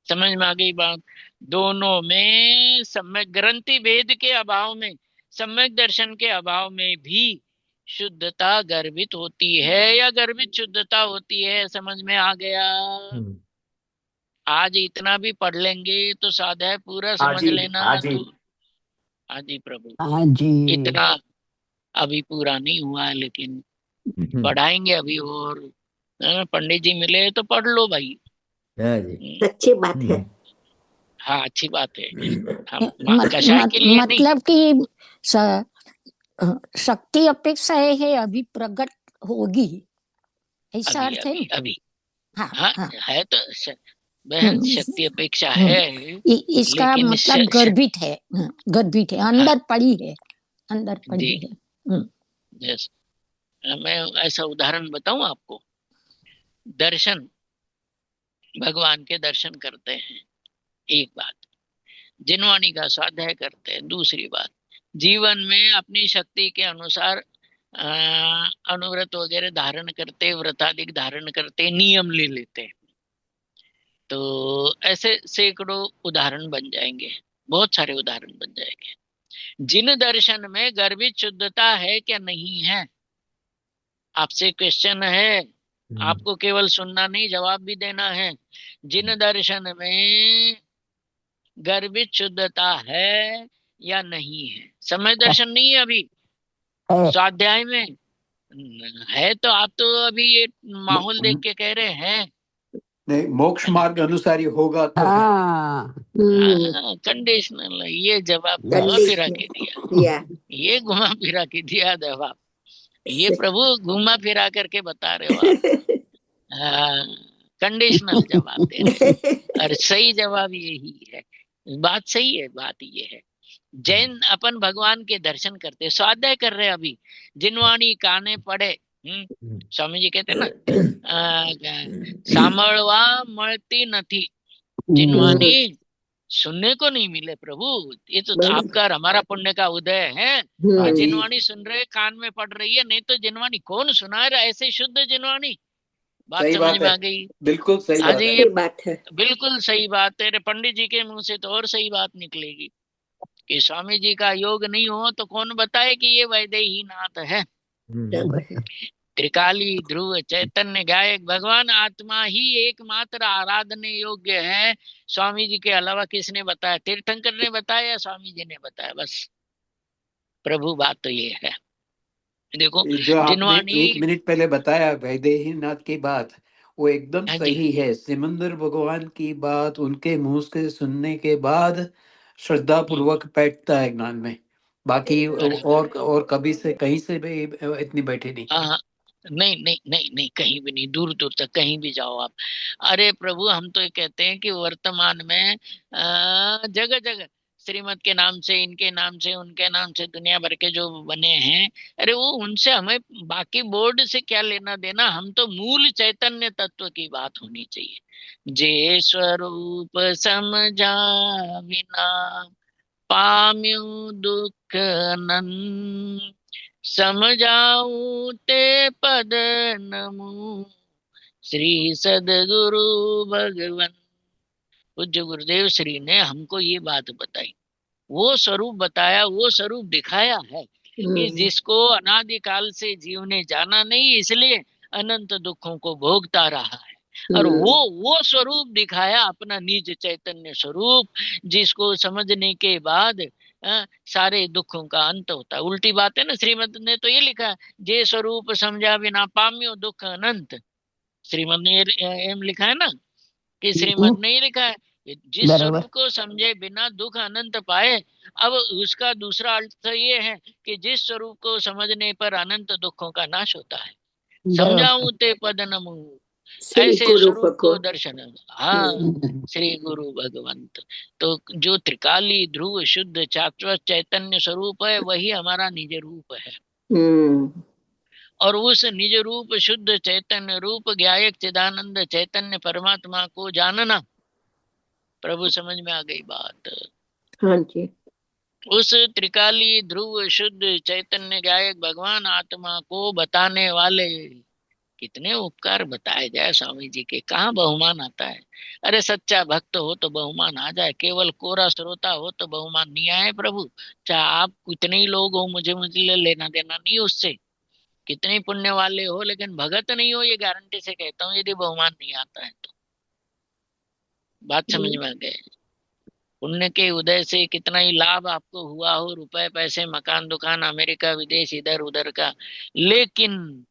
समझ में आ गई बात? दोनों में सम्यक ग्रंथि भेद के अभाव में, सम्यक दर्शन के अभाव में भी शुद्धता गर्भित होती है या गर्भित शुद्धता होती है। समझ में आ गया? आज इतना भी पढ़ लेंगे तो साधा है, पूरा समझ लेना। तो आजी प्रभु, इतना अभी पूरा नहीं हुआ है लेकिन पढ़ाएंगे अभी। और पंडित जी मिले तो पढ़ लो भाई। अच्छी बात है। हाँ अच्छी बात है। हम कषाय के लिए मतलब कि शक्ति अपेक्षा है अभी प्रकट होगी, ऐसा अर्थ है। अभी हाँ, है तो बहन, शक्ति अपेक्षा है, इसका मतलब गर्भित है, गर्भित है, अंदर पड़ी है, अंदर पड़ी है। यस, मैं ऐसा उदाहरण बताऊं आपको। दर्शन, भगवान के दर्शन करते हैं, एक बात। जिनवाणी का स्वाध्याय करते हैं, दूसरी बात। जीवन में अपनी शक्ति के अनुसार अनुव्रत वगैरह धारण करते, व्रतादिक धारण करते, नियम ले लेते हैं। तो ऐसे सैकड़ों उदाहरण बन जाएंगे, बहुत सारे उदाहरण बन जाएंगे। जिन दर्शन में गर्भित शुद्धता है क्या नहीं है, आपसे क्वेश्चन है, आपको केवल सुनना नहीं जवाब भी देना है। जिन दर्शन में गर्भित शुद्धता है या नहीं है, समय दर्शन नहीं है अभी, स्वाध्याय में है। तो आप तो अभी ये माहौल देख के कह रहे हैं नहीं, मोक्ष मार्ग अनुसारी होगा तो कंडीशनल। ये जवाब घुमा फिरा के दिया, ये घुमा फिरा के दिया जवाब। ये प्रभु घुमा फिरा करके बता रहे हो आप। कंडीशनल जवाब दे रहे, और सही जवाब यही है। बात सही है, बात ये है। जैन अपन भगवान के दर्शन करते, स्वाध्याय कर रहे अभी। जिनवाणी काने पड़े, स्वामी जी कहते ना, सांभळवा મળતી નથી, जिनवानी सुनने को नहीं मिले प्रभु। ये तो बराबर। आपका और हमारा पुण्य का उदय है हम्म, कि जिनवानी सुन रहे, कान में पड़ रही है, नहीं तो जिनवानी कौन सुना रहा है? ऐसे शुद्ध जिनवानी। बात सही समझ बात में है, आ गई? बिल्कुल सही हाँ बात जी, है। ये सही बात है। बिल्कुल सही बात। तेरे पंडित जी के मुंह से तो और सही बात निकलेगी कि स्वामी जी का योग नहीं हो तो कौन बताए कि ये वैदेही नाथ है। बराबर है। त्रिकाली ध्रुव चैतन्य गायक भगवान आत्मा ही एकमात्र आराधने योग्य है। स्वामी जी के अलावा किसने बताया? तीर्थंकर ने बताया या स्वामी जी ने बताया? बस प्रभु, बात तो ये है। देखो ये जो आपने जिनवानी, 1 मिनट पहले बताया वैदेही नाथ की बात, वो एकदम हाँ जी, सही है। सिमंदर भगवान की बात उनके मुंह से सुनने के बाद श्रद्धा पूर्वक बैठता है ज्ञान में। बाकी बराबर। और कभी से कहीं से भी इतनी बैठे नहीं। हाँ, नहीं नहीं नहीं नहीं, कहीं भी नहीं, दूर दूर तक कहीं भी जाओ आप। अरे प्रभु, हम तो ये कहते हैं कि वर्तमान में जगह जगह श्रीमत के नाम से, इनके नाम से, उनके नाम से दुनिया भर के जो बने हैं, अरे वो उनसे हमें बाकी बोर्ड से क्या लेना देना? हम तो मूल चैतन्य तत्व की बात होनी चाहिए। जे स्वरूप समझा बिना पाम्यू दुख नन, समझाऊं ते पद नमू श्री सदगुरु भगवन। पूज्य गुरुदेव श्री ने हमको ये बात बताई, वो स्वरूप बताया, वो स्वरूप दिखाया है कि जिसको अनादिकाल से जीव ने जाना नहीं, इसलिए अनंत दुखों को भोगता रहा है। और वो स्वरूप दिखाया, अपना निज चैतन्य स्वरूप, जिसको समझने के बाद सारे दुखों का अंत होता है। उल्टी बात है ना, श्रीमद ने तो ये लिखा है, जे स्वरूप समझा बिना पाम्यो दुख अनंत। श्रीमद ने एम लिखा है ना, कि श्रीमद ने ये लिखा है कि जिस बराबर। स्वरूप को समझे बिना दुख अनंत पाए। अब उसका दूसरा अर्थ ये है कि जिस स्वरूप को समझने पर अनंत दुखों का नाश होता है। समझाऊं ते पद नमु, श्री ऐसे गुरु स्वरूप को को। दर्शन। हाँ, श्री गुरु भगवंत। तो जो त्रिकाली ध्रुव शुद्ध शाश्वत चैतन्य स्वरूप है, वही हमारा निज रूप है। और उस निज रूप शुद्ध चैतन्य रूप ज्ञायक चिदानंद चैतन्य परमात्मा को जानना। प्रभु, समझ में आ गई बात? हाँ जी। उस त्रिकाली ध्रुव शुद्ध चैतन्य गायक भगवान आत्मा को बताने वाले कितने उपकार बताए जाए स्वामी जी के, कहाँ बहुमान आता है? अरे सच्चा भक्त हो तो बहुमान आ जाए, केवल कोरा श्रोता हो तो बहुमान नहीं आए प्रभु। चाहे आप कितने ही लोग हो, मुझे मुझे लेना देना नहीं उससे, कितने पुण्य वाले हो, लेकिन भगत नहीं हो, ये गारंटी से कहता हूँ, यदि बहुमान नहीं आता है तो। बात समझ में आ गए? पुण्य के उदय से कितना ही लाभ आपको हुआ हो, रुपए पैसे मकान दुकान अमेरिका विदेश इधर उधर का, लेकिन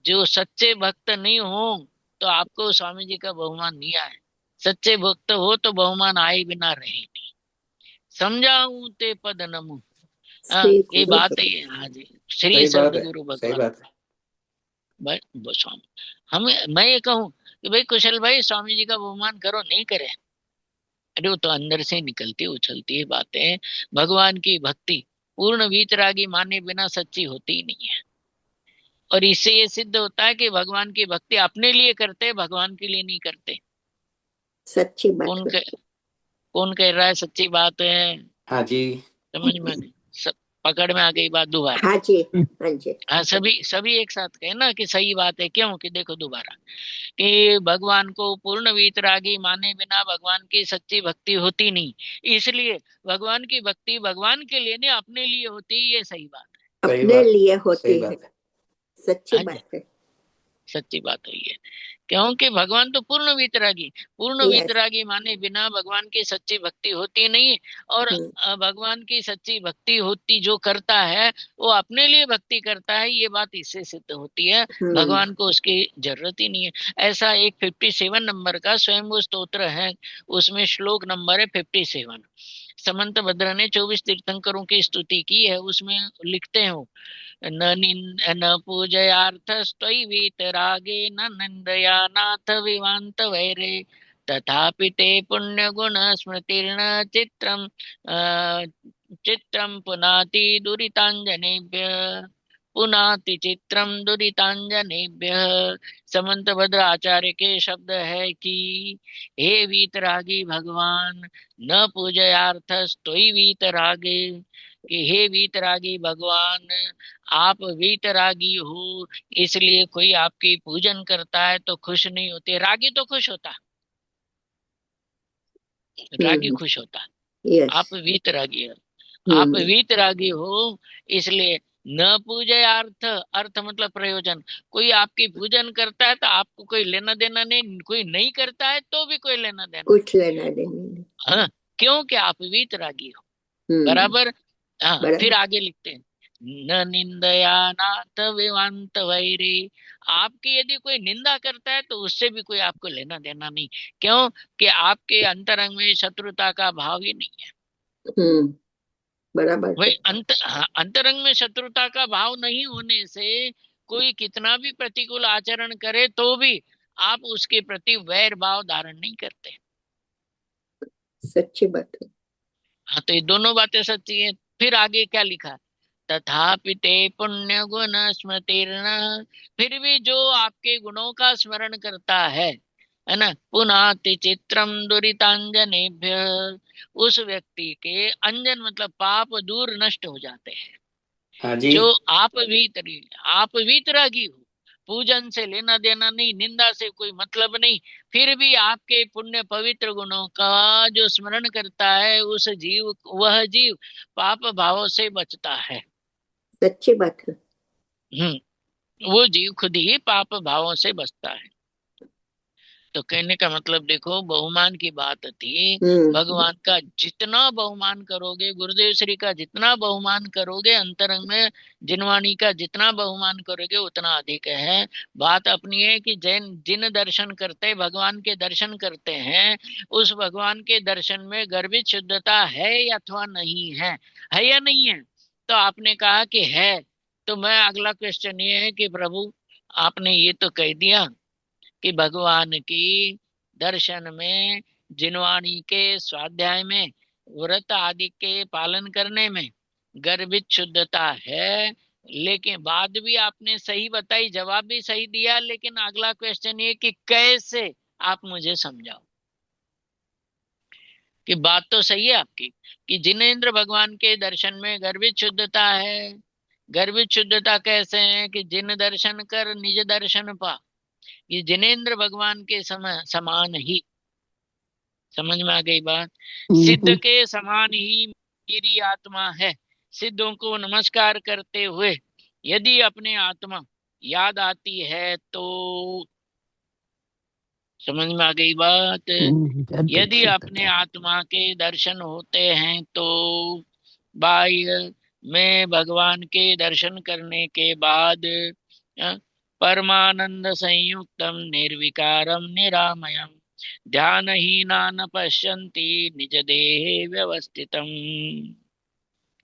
जो सच्चे भक्त नहीं हो तो आपको स्वामी जी का बहुमान नहीं आए। सच्चे भक्त हो तो बहुमान आए बिना रहे नहीं। समझाऊं ते पद नमु। ये बात है। हाँ जी, श्री सही बात है, सदगुरु सही भगवान। बात है। स्वामी, हम, मैं ये कहूँ कि भाई कुशल भाई, स्वामी जी का बहुमान करो, नहीं करे, अरे वो तो अंदर से निकलती उछलती है बातें। भगवान की भक्ति पूर्ण वीतरागी माने बिना सच्ची होती ही नहीं है। और इससे ये सिद्ध होता है कि भगवान की भक्ति अपने लिए करते, भगवान के लिए नहीं करते। सच्ची बात कौन है। कौन कह रहा है सच्ची बात है? हाँ जी। समझ में आ गई? सब पकड़ में आ गई बात? दोबारा हाँ जी, हाँ जी। हाँ, सभी सभी एक साथ कहे ना कि सही बात है। क्यों? कि देखो दोबारा, कि भगवान को पूर्ण वीतरागी माने बिना भगवान की सच्ची भक्ति होती नहीं, इसलिए भगवान की भक्ति भगवान के लिए नहीं, अपने लिए होती है। ये सही बात है। सही अपने बात, लिए सही होती है, बात है। सच्ची हाँ जी, बात है। सच्ची बात हुई है। क्योंकि भगवान तो पूर्ण यस। वीतरागी माने बिना भगवान की सच्ची भक्ति होती नहीं। और भगवान की सच्ची भक्ति होती जो करता है, वो अपने लिए भक्ति करता है। ये बात इससे सिद्ध होती है, भगवान को उसकी जरूरत ही नहीं है। ऐसा एक 57 नंबर का स्वयं स्तोत्र है, उसमें श्लोक नंबर है 57। समंत भद्र ने 24 तीर्थंकरों की स्तुति की है, उसमें लिखते हैं, न पूजयार्थस्त्वयि वीतरागे न निंदया नाथ विवांत वैरे, तथापि ते पुण्य गुण स्मृतिर्न चित्रम चित्रम पुनाति दुरितांजनेभ्य। पुनाति चित्रम दुरितांजनेभ्य। समंत भद्र आचार्य के शब्द है कि हे वीतरागी भगवान, न पूजयार्थस्तोयि वीतरागे, कि हे वीतरागी भगवान, आप वीतरागी हो, इसलिए कोई आपकी पूजन करता है तो खुश नहीं होते। रागी तो खुश होता, रागी खुश होता। यस आप वीतरागी हो, आप वीतरागी हो, इसलिए न पूजयार्थ, अर्थ मतलब प्रयोजन। कोई आपकी पूजन करता है तो आपको कोई लेना देना नहीं, कोई नहीं करता है तो भी कोई लेना देना कुछ लेना देना नहीं। हाँ, क्योंकि आप वीतरागी हो। हम्म, बराबर। हाँ, बराबर। फिर आगे लिखते हैं, न निंदया नाथ विवांत वैरी। आपकी यदि कोई निंदा करता है तो उससे भी कोई आपको लेना देना नहीं। क्यों? कि आपके अंतरंग में शत्रुता का भाव ही नहीं है। बराबर वही है। अंतरंग में शत्रुता का भाव नहीं होने से कोई कितना भी प्रतिकूल आचरण करे तो भी आप उसके प्रति वैर भाव धारण नहीं करते। सच्ची बात है। हाँ, तो ये दोनों बातें सच्ची है। फिर आगे क्या लिखा, तथापि ते पुण्य गुण स्मृतिर्न, फिर भी जो आपके गुणों का स्मरण करता है ना, पुनाति चित्रम दुरितांजनेभ्य, उस व्यक्ति के अंजन मतलब पाप दूर नष्ट हो जाते हैं। हाँ जी। जो आप वीतरागी हो, पूजन से लेना देना नहीं, निंदा से कोई मतलब नहीं, फिर भी आपके पुण्य पवित्र गुणों का जो स्मरण करता है उस जीव, वह जीव पाप भावों से बचता है। सच्ची बात है। वो जीव खुद ही पाप भावों से बचता है। तो कहने का मतलब देखो, बहुमान की बात थी। भगवान का जितना बहुमान करोगे, गुरुदेव श्री का जितना बहुमान करोगे, अंतरंग में जिनवाणी का जितना बहुमान करोगे उतना अधिक है। बात अपनी है कि जिन दर्शन करते, भगवान के दर्शन करते हैं, उस भगवान के दर्शन में गर्भित शुद्धता है अथवा नहीं है या नहीं है। तो आपने कहा कि है, तो मैं अगला क्वेश्चन ये है कि प्रभु आपने ये तो कह दिया कि भगवान की दर्शन में, जिनवाणी के स्वाध्याय में, व्रत आदि के पालन करने में गर्भित शुद्धता है, लेकिन बात भी आपने सही बताई, जवाब भी सही दिया, लेकिन अगला क्वेश्चन ये कि कैसे, आप मुझे समझाओ। कि बात तो सही है आपकी कि जिनेंद्र भगवान के दर्शन में गर्भित शुद्धता है। गर्भित शुद्धता कैसे है? कि जिन दर्शन कर निज दर्शन पा, ये जिनेंद्र भगवान के समान ही, समझ में आ गई बात। सिद्ध के समान ही मेरी आत्मा है। सिद्धों को नमस्कार करते हुए यदि अपने आत्मा याद आती है तो, समझ में आ गई बात। यदि अपने आत्मा के दर्शन होते हैं तो बाह्य में भगवान के दर्शन करने के बाद परमानंद संयुक्तम निर्विकारम निरामयम ध्यानहीना न पश्यन्ति निज देहे व्यवस्थितम।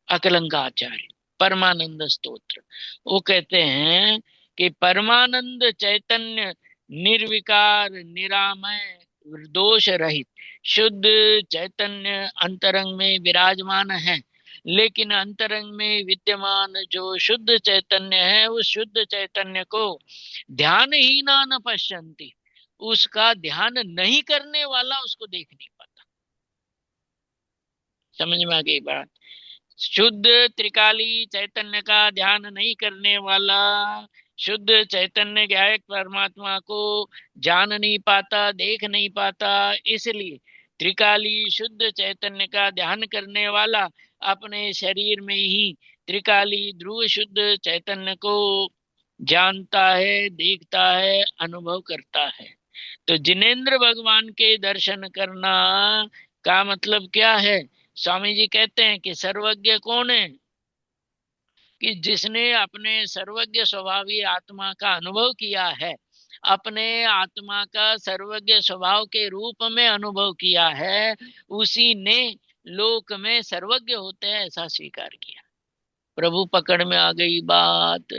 अकलंकाचार्य परमानंद स्तोत्र, वो कहते हैं कि परमानंद चैतन्य निर्विकार निरामय दोष रहित शुद्ध चैतन्य अंतरंग में विराजमान है। लेकिन अंतरंग में विद्यमान जो शुद्ध चैतन्य है, उस शुद्ध चैतन्य को ध्यान ही न पश्यन्ति, उसका ध्यान नहीं करने वाला उसको देख नहीं पाता। समझ में आ गई बात। शुद्ध त्रिकाली चैतन्य का ध्यान नहीं करने वाला शुद्ध चैतन्य ज्ञायक परमात्मा को जान नहीं पाता, देख नहीं पाता। इसलिए त्रिकाली शुद्ध चैतन्य का ध्यान करने वाला अपने शरीर में ही त्रिकाली ध्रुव शुद्ध चैतन्य को जानता है, देखता है, अनुभव करता है। तो जिनेंद्र भगवान के दर्शन करना का मतलब क्या है? स्वामी जी कहते हैं कि सर्वज्ञ कौन है? कि जिसने अपने सर्वज्ञ स्वभावी आत्मा का अनुभव किया है, अपने आत्मा का सर्वज्ञ स्वभाव के रूप में अनुभव किया है, उसी ने लोक में सर्वज्ञ होते हैं ऐसा स्वीकार किया। प्रभु पकड़ में आ गई बात।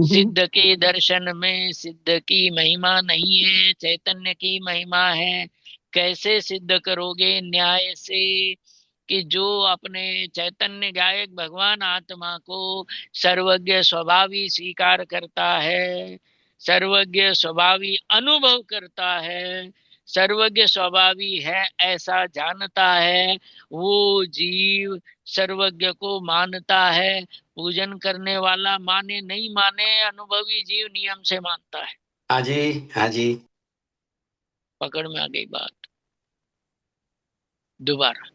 सिद्ध के दर्शन में सिद्ध की महिमा नहीं है, चैतन्य की महिमा है। कैसे सिद्ध करोगे? न्याय से, कि जो अपने चैतन्य गायक भगवान आत्मा को सर्वज्ञ स्वभावी स्वीकार करता है, सर्वज्ञ स्वभावी अनुभव करता है, सर्वज्ञ स्वभावी है ऐसा जानता है, वो जीव सर्वज्ञ को मानता है। पूजन करने वाला माने नहीं माने, अनुभवी जीव नियम से मानता है। हाँ जी, हाँ जी। पकड़ में आ गई बात। दोबारा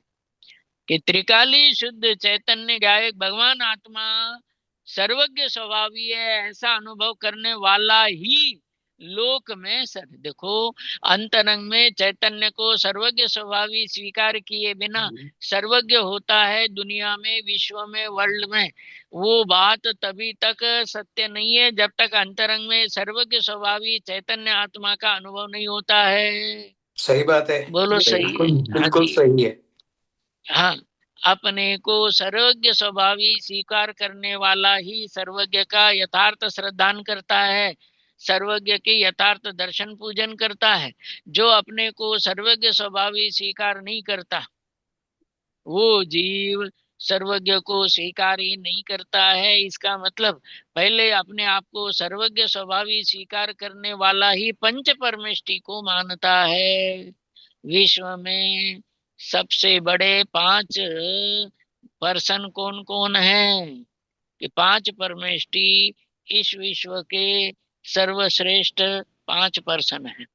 कि त्रिकाली शुद्ध चैतन्य गायक भगवान आत्मा सर्वज्ञ स्वभावी है ऐसा अनुभव करने वाला ही लोक में देखो, अंतरंग में चैतन्य को सर्वज्ञ स्वभावी स्वीकार किए बिना सर्वज्ञ होता है दुनिया में, विश्व में, वर्ल्ड में, वो बात तभी तक सत्य नहीं है जब तक अंतरंग में सर्वज्ञ स्वभावी चैतन्य आत्मा का अनुभव नहीं होता है। सही बात है। बोलो सही है। बिल्कुल हाँ बिल्कुल जी, सही है। हाँ, अपने को सर्वज्ञ स्वभावी स्वीकार करने वाला ही सर्वज्ञ का यथार्थ श्रद्धान करता है, सर्वज्ञ के यथार्थ दर्शन पूजन करता है। जो अपने को सर्वज्ञ स्वभावी स्वीकार नहीं करता, वो जीव सर्वज्ञ को स्वीकार ही नहीं करता है। इसका मतलब पहले अपने आप को सर्वज्ञ स्वभावी स्वीकार करने वाला ही पंच परमेष्टि को मानता है। विश्व में सबसे बड़े 5 पर्सन कौन कौन है? कि 5 परमेष्टि इस विश्व के सर्वश्रेष्ठ 5 पर्सन हैं।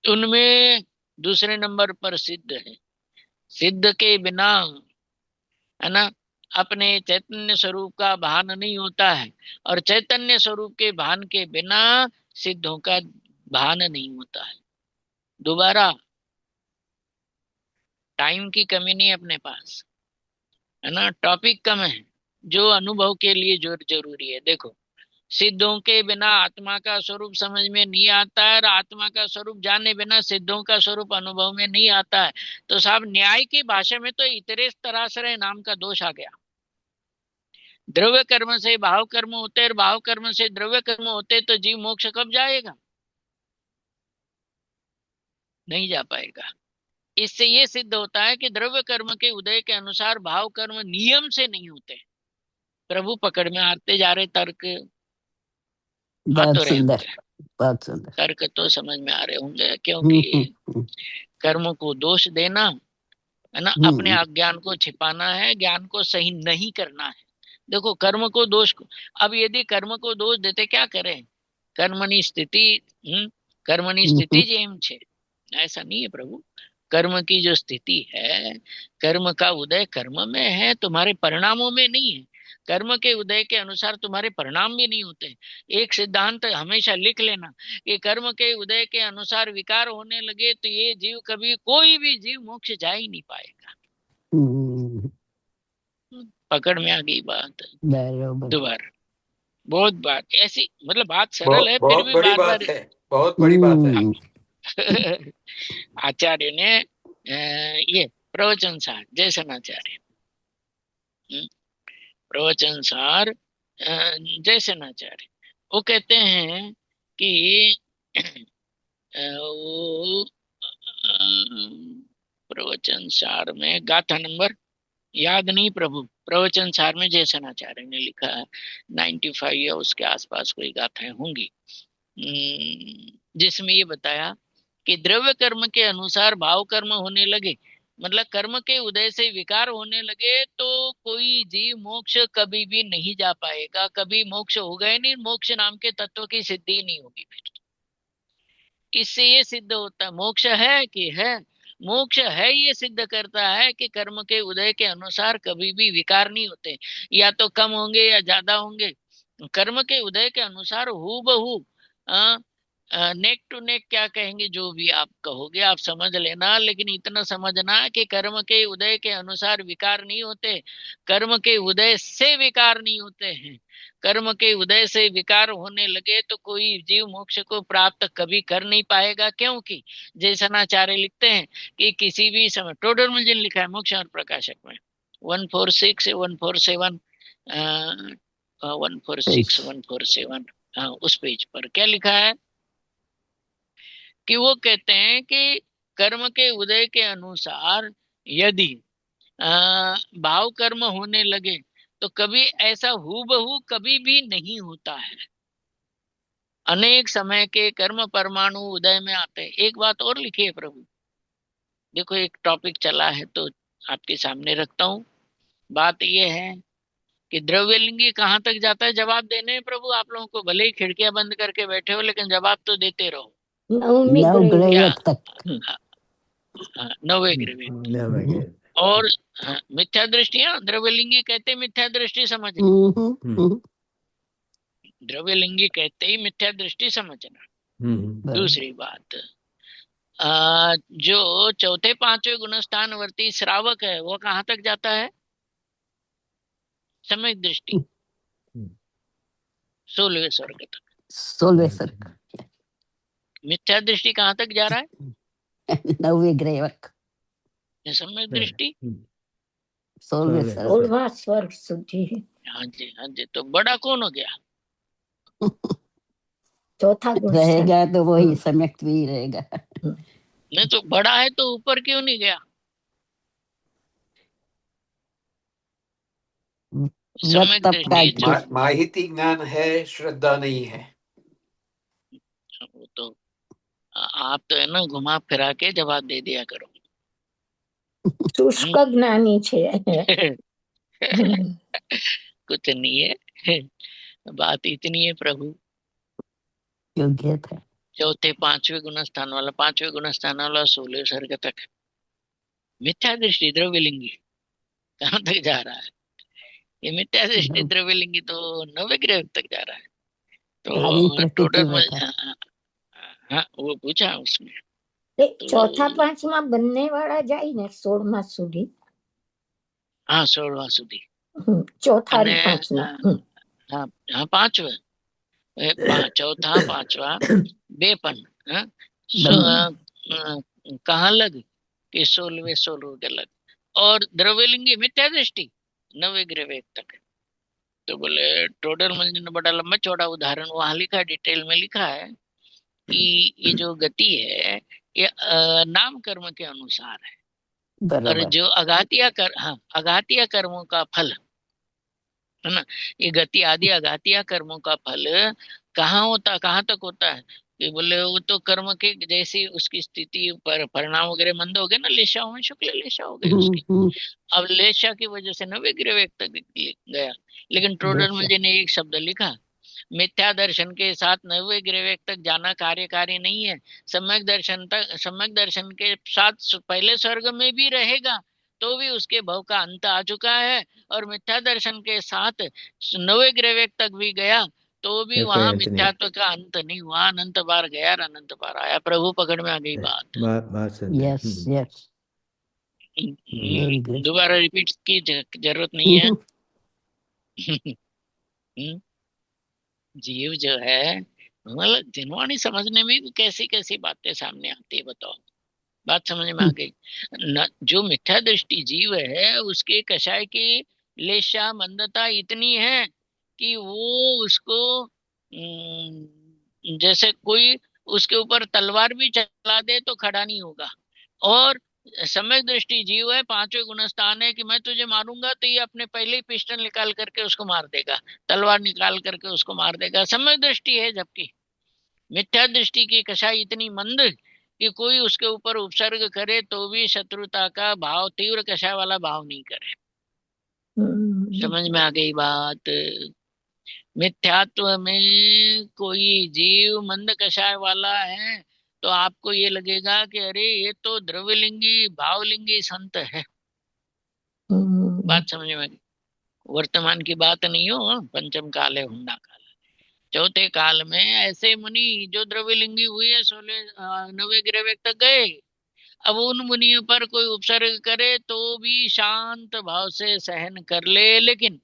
उनमें दूसरे नंबर पर सिद्ध है। सिद्ध के बिना, है ना, अपने चैतन्य स्वरूप का भान नहीं होता है, और चैतन्य स्वरूप के भान के बिना सिद्धों का भान नहीं होता है। दोबारा, टाइम की कमी नहीं अपने पास, है ना, टॉपिक कम है, जो अनुभव के लिए जो जरूरी है। देखो, सिद्धों के बिना आत्मा का स्वरूप समझ में नहीं आता है, और आत्मा का स्वरूप जाने बिना सिद्धों का स्वरूप अनुभव में नहीं आता है। तो साहब, न्याय की भाषा में तो इतरेस तरासरे नाम का दोष आ गया। द्रव्य कर्म से भाव कर्म होते और भाव कर्म से द्रव्य कर्म होते, तो जीव मोक्ष कब जाएगा? नहीं जा पाएगा। इससे ये सिद्ध होता है कि द्रव्य कर्म के उदय के अनुसार भाव कर्म नियम से नहीं होते। प्रभु पकड़ में आते जा रहे तर्क, बहुत सुंदर, बहुत सुंदर। तर्क तो समझ में आ रहे होंगे, क्योंकि कर्म को दोष देना, है ना, अपने अज्ञान को छिपाना है, ज्ञान को सही नहीं करना है। देखो, कर्म को दोष को, अब यदि कर्म को दोष देते क्या करें? कर्मनी स्थिति, कर्मनी स्थिति जेम छे, ऐसा नहीं है प्रभु। कर्म की जो स्थिति है, कर्म का उदय कर्म में है, तुम्हारे परिणामों में नहीं है। कर्म के उदय के अनुसार तुम्हारे परिणाम भी नहीं होते। एक सिद्धांत हमेशा लिख लेना कि कर्म के उदय के अनुसार विकार होने लगे तो ये जीव कभी, कोई भी जीव मोक्ष जा ही नहीं पाएगा। पकड़ में आ गई बात। दोबारा, बहुत बात ऐसी, मतलब बात सरल है, फिर भी बड़ी बार बात बार है, बहुत बड़ी बात है। आचार्य ने ये प्रवचन सार, जयसेनाचार्य, प्रवचन सार जयसेनाचार्य, वो कहते हैं कि वो प्रवचन सार में गाथा नंबर याद नहीं प्रभु, प्रवचन सार में जयसेनाचार्य ने लिखा है 95 या उसके आसपास कोई गाथाएं होंगी, जिसमें ये बताया कि द्रव्य कर्म के अनुसार भाव कर्म होने लगे, मतलब कर्म के उदय से विकार होने लगे, तो कोई जीव मोक्ष कभी भी नहीं जा पाएगा। कभी मोक्ष होगा ही नहीं, मोक्ष नाम के तत्व की सिद्धि नहीं होगी। फिर इससे ये सिद्ध होता है मोक्ष है कि है, मोक्ष है ये सिद्ध करता है कि कर्म के उदय के अनुसार कभी भी विकार नहीं होते, या तो कम होंगे या ज्यादा होंगे। कर्म के उदय के अनुसार हूबहू नेक टू नेक, क्या कहेंगे जो भी आप कहोगे आप समझ लेना, लेकिन इतना समझना कि कर्म के उदय के अनुसार विकार नहीं होते, कर्म के उदय से विकार नहीं होते हैं। कर्म के उदय से विकार होने लगे तो कोई जीव मोक्ष को प्राप्त कभी कर नहीं पाएगा, क्योंकि जयसेनाचार्य लिखते हैं कि किसी भी समय, टोडर मुल्जिन लिखा है मोक्ष और प्रकाशक में 146 147 146 147 उस पेज पर क्या लिखा है कि वो कहते हैं कि कर्म के उदय के अनुसार यदि भाव कर्म होने लगे तो कभी ऐसा हूबहू कभी भी नहीं होता है। अनेक समय के कर्म परमाणु उदय में आते हैं। एक बात और लिखी है प्रभु, देखो एक टॉपिक चला है तो आपके सामने रखता हूँ। बात यह है कि द्रव्यलिंगी कहाँ तक जाता है। जवाब देने हैं प्रभु आप लोगों को, भले ही खिड़कियां बंद करके बैठे हो लेकिन जवाब तो देते रहो। नवमी नव ग्रह ग्रह तक। नवे ग्रह नवग्रह। और मिथ्या दृष्टियां, द्रव्यलिंगी कहते मिथ्या दृष्टि समझना, द्रव्यलिंगी कहते ही मिथ्या दृष्टि समझना। दूसरी बात, जो चौथे पांचवे गुणस्थानवर्ती श्रावक है वो कहाँ तक जाता है। समय दृष्टि 16वें स्वर्ग तक। 16वें स्वर्ग। मिथ्या दृष्टि कहाँ तक जा रहा है। 9वें ग्रह तक। समय दृष्टि 16वें स्वर्ग। 16वां स्वर्ग सुधी है। हाँ जी, तो बड़ा कौन हो गया। चौथा गुण रहेगा तो वही सम्यक भी रहेगा। नहीं तो बड़ा है तो ऊपर क्यों नहीं गया। सम्यक दृष्टि माहिती ज्ञान है, श्रद्धा नहीं है। वो तो आप तो है ना घुमा फिरा के जवाब दे दिया करो। शुष्क ज्ञानी छे। कुछ नहीं है, बात इतनी है प्रभु। योग्यता चौथे पांचवे गुणस्थान वाला, 16वें स्वर्ग तक मिथ्या दृष्टि द्रव्यलिंगी कहाँ तक जा रहा है। ये मिथ्या दृष्टि द्रव्यलिंगी तो 9वें ग्रह तक जा रहा है। तो टोटल में हाँ वो पूछा उसमें तो चौथा पांचवा बनने वाला जाए ने 16वां સુધી। हाँ 16वां સુધી। चौथा पांचवा। हाँ पांचवा, चौथा पांचवा बेपन कहाँ लग कि 16वें के लग। और द्रव्यलिंगी मिथ्या दृष्टि 9वें ग्रह तक। तो बोले टोडर मल ने बड़ा लंबा चौड़ा उदाहरण वहां लिखा, डिटेल में लिखा है कि ये जो गति है ये नाम कर्म के अनुसार है। और जो अघातिया कर्मों का फल है ना, ये गति आदि अघातिया कर्मों का फल कहाँ तक होता है कि बोले वो तो कर्म के जैसी उसकी स्थिति पर परिणाम वगैरह मंद हो गए ना, लेशा में शुक्ल लेशा हो गई उसकी। अब लेशा की वजह से 9वें ग्रह तक गया। लेकिन टोडरमल जी ने एक शब्द लिखा, मिथ्या दर्शन के साथ 9वें ग्रह तक जाना कार्यकारी नहीं है। सम्यक दर्शन के साथ पहले स्वर्ग में भी रहेगा तो भी उसके भव का अंत आ चुका है। और मिथ्या दर्शन के साथ 9वें ग्रह तक भी गया तो भी वहां मिथ्यात्व का अंत नहीं हुआ। अनंत बार गया और अनंत बार आया। प्रभु पकड़ में आ गई बात। Yes yes. दोबारा रिपीट की जरूरत नहीं है। जीव जो है मतलब जिनवाणी समझने में भी कैसी कैसी बातें सामने आती है, बताओ। बात समझ में आ गई न। जो मिथ्या दृष्टि जीव है उसके कषाय की लेशा मंदता इतनी है कि वो उसको जैसे कोई उसके ऊपर तलवार भी चला दे तो खड़ा नहीं होगा। और सम्यक दृष्टि जीव है, 5वें गुणस्थान है कि मैं तुझे मारूंगा तो ये अपने पहले ही पिस्टल निकाल करके उसको मार देगा, तलवार निकाल करके उसको मार देगा। सम्यक दृष्टि है। जबकि मिथ्या दृष्टि की कषाय इतनी मंद कि कोई उसके ऊपर उपसर्ग करे तो भी शत्रुता का भाव, तीव्र कषाय वाला भाव नहीं करे। समझ में आ गई बात। मिथ्यात्व में कोई जीव मंद कषाय वाला है तो आपको ये लगेगा कि अरे ये तो द्रव्यलिंगी भावलिंगी संत है। बात समझ में। वर्तमान की बात नहीं हो, पंचम काल है हुंडा काल। चौथे काल में ऐसे मुनि जो द्रव्यलिंगी हुए 9वें ग्रह तक गए। अब उन मुनियों पर कोई उपसर्ग करे तो भी शांत भाव से सहन कर ले, लेकिन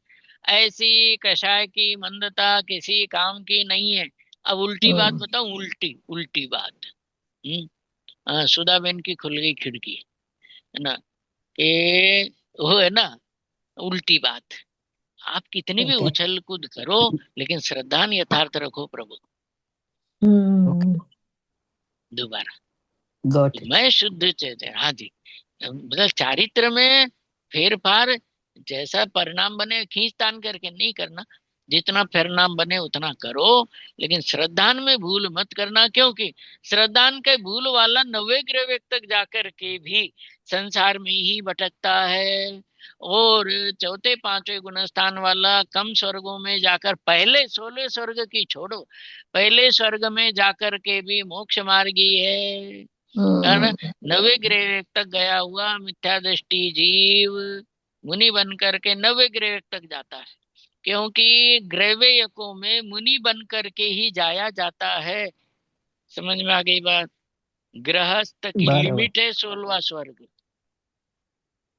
ऐसी कषाय की मंदता किसी काम की नहीं है। अब उल्टी बात बताऊं, उल्टी बात। सुधाबेन की खुल गई खिड़की है ना, कि वो है ना उल्टी बात। आप कितनी भी उछल कूद करो लेकिन श्रद्धा यथार्थ रखो प्रभु। दोबारा मैं शुद्ध चैतन्य। हाँ जी, मतलब चारित्र में फेर फार जैसा परिणाम बने खींच तान करके नहीं करना, जितना परिणाम बने उतना करो, लेकिन श्रद्धान में भूल मत करना, क्योंकि श्रद्धान के भूल वाला 90 ग्रह तक जाकर के भी संसार में ही भटकता है, और चौथे पांचवे गुणस्थान वाला कम स्वर्गों में जाकर, पहले 16 स्वर्ग की छोड़ो, पहले स्वर्ग में जाकर के भी मोक्ष मार्गी है ना। 90 ग्रह तक गया हुआ मिथ्या दृष्टि जीव मुनि बन करके 90 ग्रह तक जाता है, क्योंकि ग्रहयकों में मुनि बन करके ही जाया जाता है। समझ में आ गई बात? गृहस्थ की बराबर। लिमिट है 16वां स्वर्ग,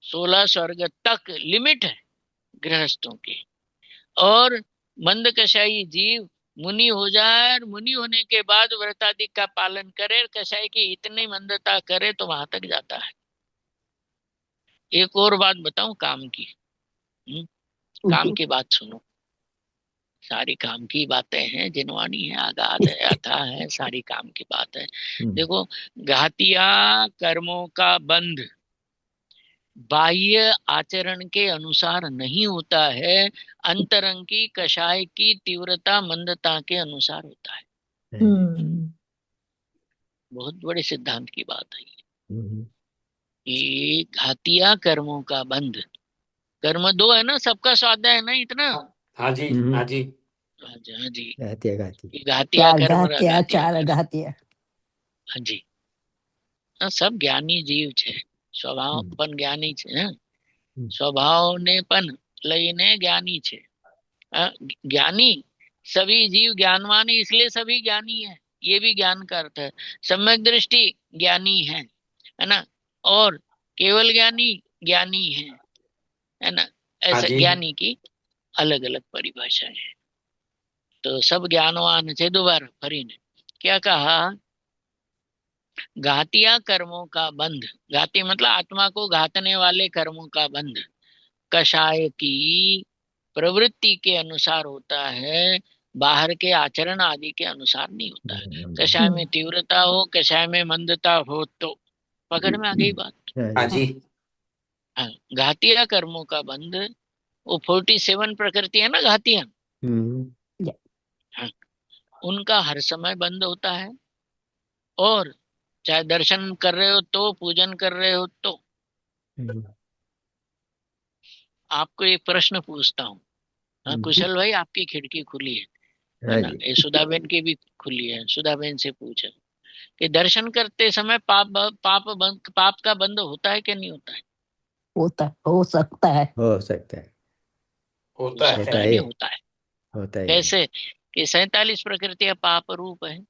16 स्वर्ग तक लिमिट है गृहस्थों की। और मंद कषाई जीव मुनि हो जाए, और मुनि होने के बाद व्रतादि का पालन करे, कषाई की इतनी मंदता करे तो वहां तक जाता है। एक और बात बताऊं काम की, काम की बात सुनो, सारी काम की बातें हैं, जिनवानी है, आगाध है, अथा है, सारी काम की बात है। देखो, घातिया कर्मों का बंध बाह्य आचरण के अनुसार नहीं होता है, अंतरंग की कषाय की तीव्रता मंदता के अनुसार होता है। बहुत बड़े सिद्धांत की बात है ये। घातिया कर्मों का बंध, कर्म 2 है ना, सबका स्वाध्याय है ना इतना। हाँ जी, हाँ जी। हाँ जी, हाँ जी। घातिया घाती घातिया चार कर्म, घातिया, घातिया चार कर्म। घातिया। हाँ जी, सब ज्ञानी जीव છે, સ્વભાવ પણ જ્ઞાની છે, स्वभाव ने पण लईने ज्ञानी छे। ज्ञानी सभी जीव ज्ञानवान है, इसलिए सभी ज्ञानी है, ये भी ज्ञान का अर्थ है। सम्यक दृष्टि ज्ञानी है ना, और केवल ज्ञानी ज्ञानी है ना, ऐसे ज्ञानी की अलग अलग परिभाषा है। तो सब ज्ञानवान है। दोबारा फरीने क्या कहा? घातिया कर्मों का बंध, घाती मतलब आत्मा को घातने वाले कर्मों का बंध कषाय की प्रवृत्ति के अनुसार होता है, बाहर के आचरण आदि के अनुसार नहीं होता है। कषाय में तीव्रता हो, कषाय में मंदता हो, तो पकड़ में आ गई बात। हाँ जी। हाँ, घातिया कर्मों का बंध, वो 47 प्रकृति है ना घातिया, हाँ, उनका हर समय बंद होता है। और चाहे दर्शन कर रहे हो तो, पूजन कर रहे हो तो। आपको एक प्रश्न पूछता हूँ, कुशल भाई, आपकी खिड़की खुली है ना, ये सुधाबेन की भी खुली है, सुधाबेन से पूछे कि दर्शन करते समय पाप का बंध होता है कि नहीं होता है? हो सकता है। होता है। नहीं होता है। कैसे? कि 47 प्रकृतियां पाप रूप है,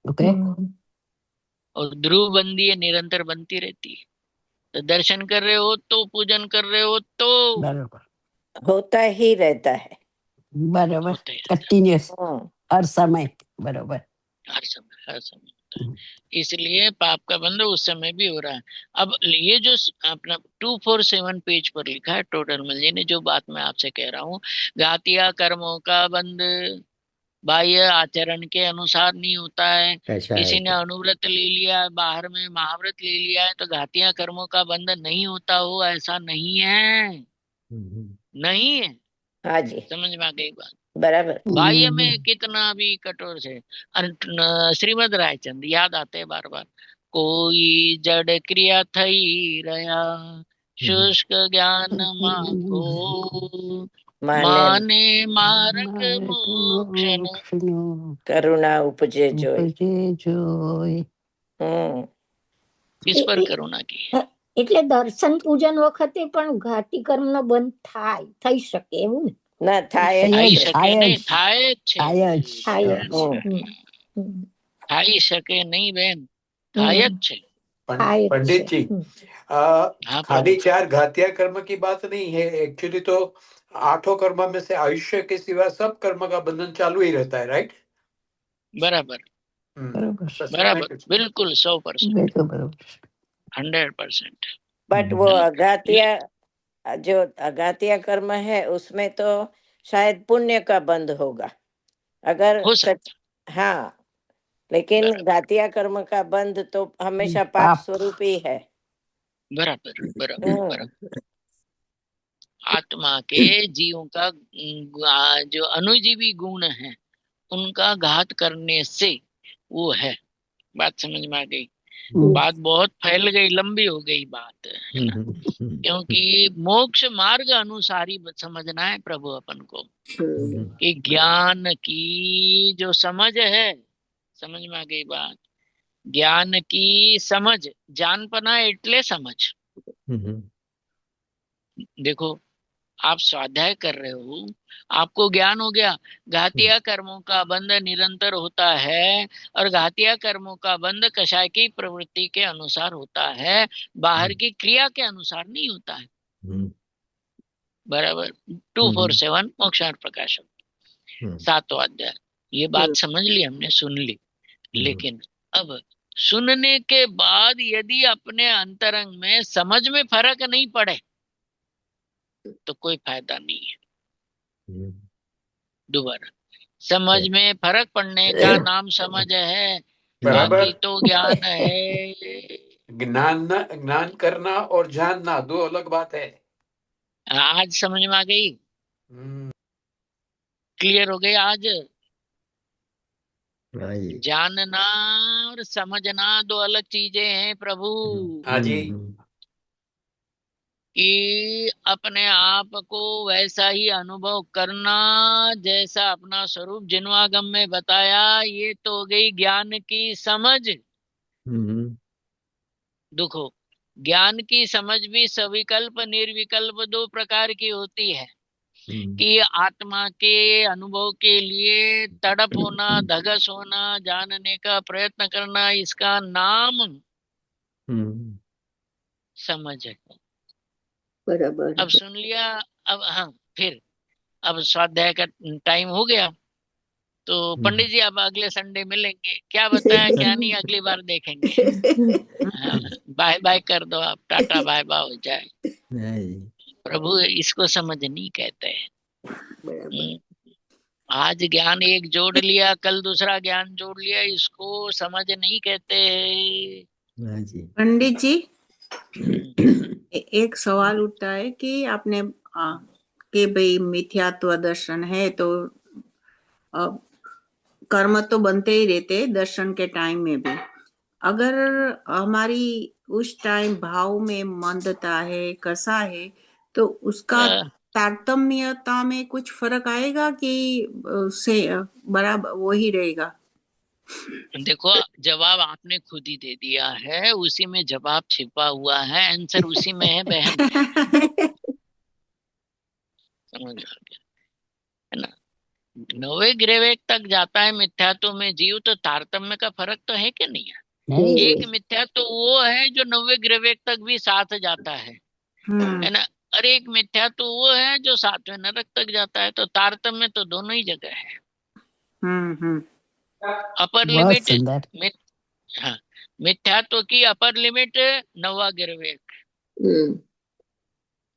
ओके। और ध्रुव बंदी है, निरंतर बनती रहती है। तो दर्शन कर रहे हो तो, पूजन कर रहे हो तो, बराबर होता ही रहता है। बराबर, होता ही रहता है। कंटिन्यूअस, हर समय। बराबर, हर समय होता है। इसलिए पाप का बंध उस समय भी हो रहा है। अब ये जो अपना 247 पेज पर लिखा है टोटल मिल ने, जो बात मैं आपसे कह रहा हूँ, घातिया कर्मों का बंध बाह्य आचरण के अनुसार नहीं होता है। किसी ने अनुव्रत ले लिया, बाहर में महाव्रत ले लिया है, तो घातिया कर्मों का बंध नहीं होता हो, ऐसा नहीं है, नहीं है। हाँ जी, समझ में आ गई बात? बराबर। बाह्य में कितना भी कठोर से, श्रीमद रायचंद याद आते हैं बार बार, कोई जड़ क्रिया थई रहा, शुष्क ज्ञान माको, माने मार्ग मोक्ष करुणा उपजे जोई। किस पर करुणा की? એટલે દર્શન પૂજન વખતે પણ ઘાતી કર્મ નો બંધ થઈ શકે એવું ને? ના થાય થઈ શકે નહીં, થાય જ છે, થઈ શકે નહીં બેન, થાય જ છે। पंडित जी, खाली 4 घातिया कर्म की बात नहीं है, एक्चुअली तो 8 कर्म में से आयुष्य के सिवा सब कर्म का बंधन चालू ही रहता है, राइट? बराबर बराबर, बिल्कुल 100%, 100%। बट वो अघातिया, जो अघातिया कर्म है उसमें तो शायद पुण्य का बंध होगा, अगर सच। हाँ, लेकिन घातिया कर्म का बंध तो हमेशा पाप स्वरूप ही है। बराबर बराबर बराबर। आत्मा के जीवों का जो अनुजीवी गुण है उनका घात करने से वो है। बात समझ में आ गई? बात बहुत फैल गई, लंबी हो गई बात, है ना? क्योंकि मोक्ष मार्ग अनुसारी समझना है प्रभु अपन को, कि ज्ञान की जो समझ है, समझ में आ गई बात? ज्ञान की समझ, जानपना एटले समझ। देखो, आप स्वाध्याय कर रहे हो, आपको ज्ञान हो गया घातिया कर्मों का बंध निरंतर होता है, और घातिया कर्मों का बंध कषाय की प्रवृत्ति के अनुसार होता है, बाहर की क्रिया के अनुसार नहीं होता है। बराबर। 247 मोक्षार्थ प्रकाशन 7वां अध्याय। ये बात समझ ली हमने, सुन ली। लेकिन अब सुनने के बाद यदि अपने अंतरंग में समझ में फर्क नहीं पड़े तो कोई फायदा नहीं है। दोबारा, समझ में फर्क पड़ने का नाम समझ है, बराबर। बाकी तो ज्ञान है। ज्ञान करना और जानना दो अलग बात है। आज समझ में आ गई? क्लियर हो गई आज? जानना और समझना दो अलग चीजें हैं प्रभु। हाँ जी। कि अपने आप को वैसा ही अनुभव करना जैसा अपना स्वरूप जिन्वागम में बताया, ये तो हो गई ज्ञान की समझ। देखो, ज्ञान की समझ भी सविकल्प निर्विकल्प दो प्रकार की होती है। कि आत्मा के अनुभव के लिए तड़प होना, धगस होना, जानने का प्रयत्न करना, इसका नाम समझ है। बराबर अब सुन लिया। अब हाँ, फिर अब स्वाध्याय का टाइम हो गया, तो पंडित जी अब अगले संडे मिलेंगे। क्या बताया क्या नहीं अगली बार देखेंगे। हाँ, बाय बाय कर दो आप, टाटा बाय बाय हो जाए। प्रभु इसको समझ नहीं कहते हैं। आज ज्ञान एक जोड़ लिया, कल दूसरा ज्ञान जोड़ लिया, इसको समझ नहीं कहते। पंडित जी, एक सवाल उठता है कि आपने कि भाई मिथ्यात्व दर्शन है तो कर्म तो बनते ही रहते दर्शन के टाइम में भी। अगर हमारी उस टाइम भाव में मंदता है, कसा है, तो उसका तारतम्यता में कुछ फर्क आएगा कि से बराबर वही रहेगा? देखो, जवाब आपने खुद ही दे दिया है, उसी में जवाब छिपा हुआ है, आंसर उसी में है बहन। समझ आ गया है ना? नवे ग्रेवेक तक जाता है मिथ्यात्व में जीव, तो तारतम्य का फर्क तो है कि नहीं है? एक मिथ्यात्व वो है जो नवे ग्रेवेक तक भी साथ जाता है ना? और एक मिथ्यात्व वो है जो 7वें नरक तक जाता है। तो तारतम्य तो दोनों ही जगह है। अपर लिमिट हाँ, मिथ्यात्व की अपर लिमिट 9वां गिरवेक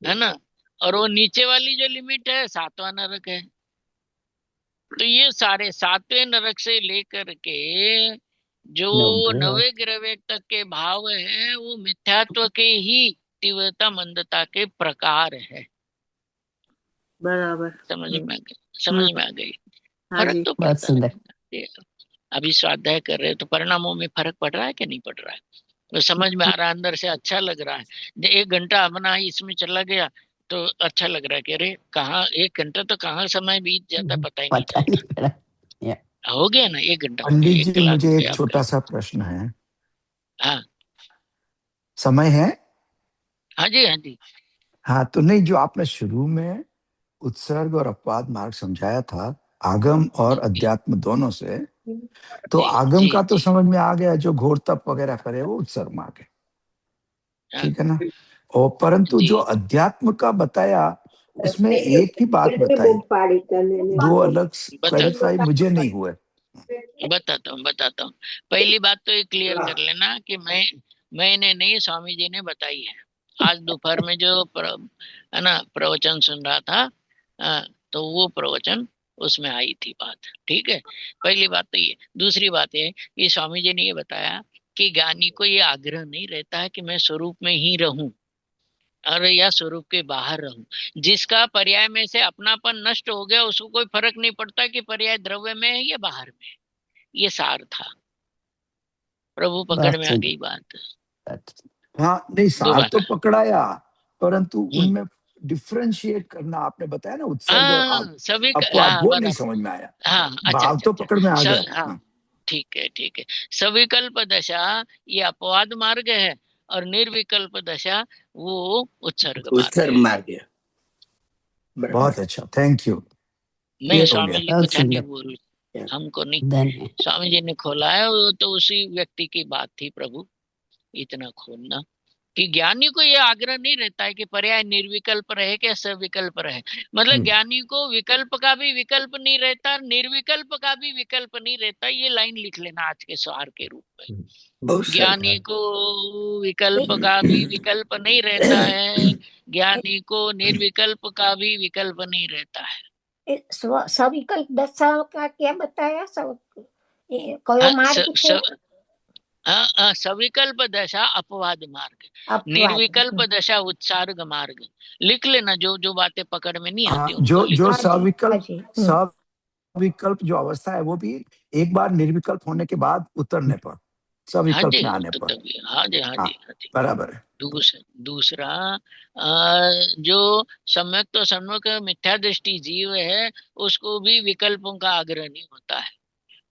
है ना, और वो नीचे वाली जो लिमिट है 7वां नरक है। तो ये सारे 7वें नरक से लेकर के जो 9वें गिरवेक तक के भाव हैं, वो मिथ्यात्व के ही तीव्रता मंदता के प्रकार है। बराबर। समझ में आ गई? समझ में आ गई? फर्क तो पड़ता है। अभी स्वाध्याय कर रहे हैं तो परिणामों में फर्क पड़ रहा है कि नहीं पड़ रहा है? तो समझ में आ रहा है, अंदर से अच्छा लग रहा है। 1 घंटा अपना इसमें चला गया तो अच्छा लग रहा है कि अरे कहाँ 1 घंटा तो कहाँ समय बीत जाता पता ही नहीं चलता। हो गया ना 1 घंटा? पंडित जी, मुझे एक छोटा सा प्रश्न है। हाँ, समय है? हाँ जी, हाँ जी। हाँ, तो नहीं, जो आपने शुरू में उत्सर्ग और अपवाद मार्ग समझाया था आगम और अध्यात्म दोनों से, तो आगम का तो समझ में आ गया, जो घोर तप वगैरह करे वो उत्सर्ग मार्ग है, ठीक है ना? और परंतु जो अध्यात्म का बताया उसमें एक ही बात बताई, 2 अलग क्लैरिफाई मुझे नहीं हुए। बताता हूँ। पहली बात तो ये क्लियर कर लेना कि मैंने नहीं, स्वामी जी ने बताई है। आज दोपहर में जो है ना प्रवचन सुन रहा था, तो वो प्रवचन उसमें आई थी बात, ठीक है? पहली बात तो ये। दूसरी बात ये कि स्वामी जी ने ये बताया कि ज्ञानी को ये आग्रह नहीं रहता है कि मैं स्वरूप में ही रहूं, और या स्वरूप के बाहर रहूं। जिसका पर्याय में से अपनापन नष्ट हो गया उसको कोई फर्क नहीं पड़ता कि पर्याय द्रव्य में है या बाहर में है। ये सार था। प्रभु पकड़ में आ गई बात। हाँ नहीं, सार तो दोबारा पकड़ाया, परंतु उनमें डिफरेंशिएट करना आपने बताया ना, उत्सर्ग और सभी अपवाद, वो नहीं बराबर। समझ में आया। हाँ अच्छा भाव अच्छा तो पकड़ में आ अच्छा गया। हाँ ठीक है ठीक है। सविकल्प दशा ये अपवाद मार्ग है और निर्विकल्प दशा वो उत्सर्ग मार्ग है। मार्ग है। बहुत अच्छा, थैंक यू। नहीं ये स्वामी जी बहुत कुछ नहीं सुंदर। बोल, हमको नहीं, धन्य। स्वामी जी ने खोला है। वो तो उसी व्यक्ति की बात थी प्रभु, इतना खोलना कि ज्ञानी को ये आग्रह नहीं रहता है कि पर्याय निर्विकल्प रहे कि सविकल्प रहे। मतलब ज्ञानी को विकल्प का भी विकल्प नहीं रहता, निर्विकल्प का भी विकल्प नहीं रहता। ये लाइन लिख लेना आज के सार के रूप में। ज्ञानी को विकल्प का भी विकल्प नहीं रहता है, ज्ञानी को निर्विकल्प का भी विकल्प नहीं रहता है। सविकल्प दशा का क्या बताया? कयो मार्ग छे? सविकल्प दशा अपवाद मार्ग, निर्विकल्प दशा उत्सर्ग मार्ग। लिख लेना, जो जो बातें पकड़ में नहीं आती उनको जो जो लिख सविकल्प जो अवस्था है वो भी एक बार निर्विकल्प होने के बाद उतरने पर, सविकल्प में आने पर। हाँ जी हाँ जी हाँ जी बराबर है। दूसरा जो सम्यक तो सम्यक मिथ्या दृष्टि जीव है उसको भी विकल्पों का आग्रह नहीं होता है,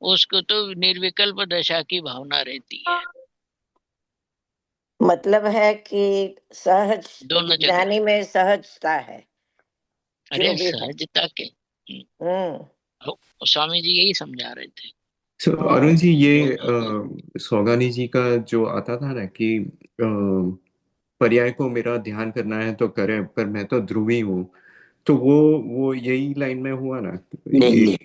उसको तो निर्विकल्प दशा की भावना रहती है। मतलब है कि सहज, दोनों जगह ज्ञानी में सहजता है। अरे सहजता के स्वामी जी यही समझा रहे थे। अरुण जी, ये सौगानी जी का जो आता था ना कि पर्याय को मेरा ध्यान करना है तो करे, पर मैं तो ध्रुवी हूँ, तो वो यही लाइन में हुआ ना? नहीं।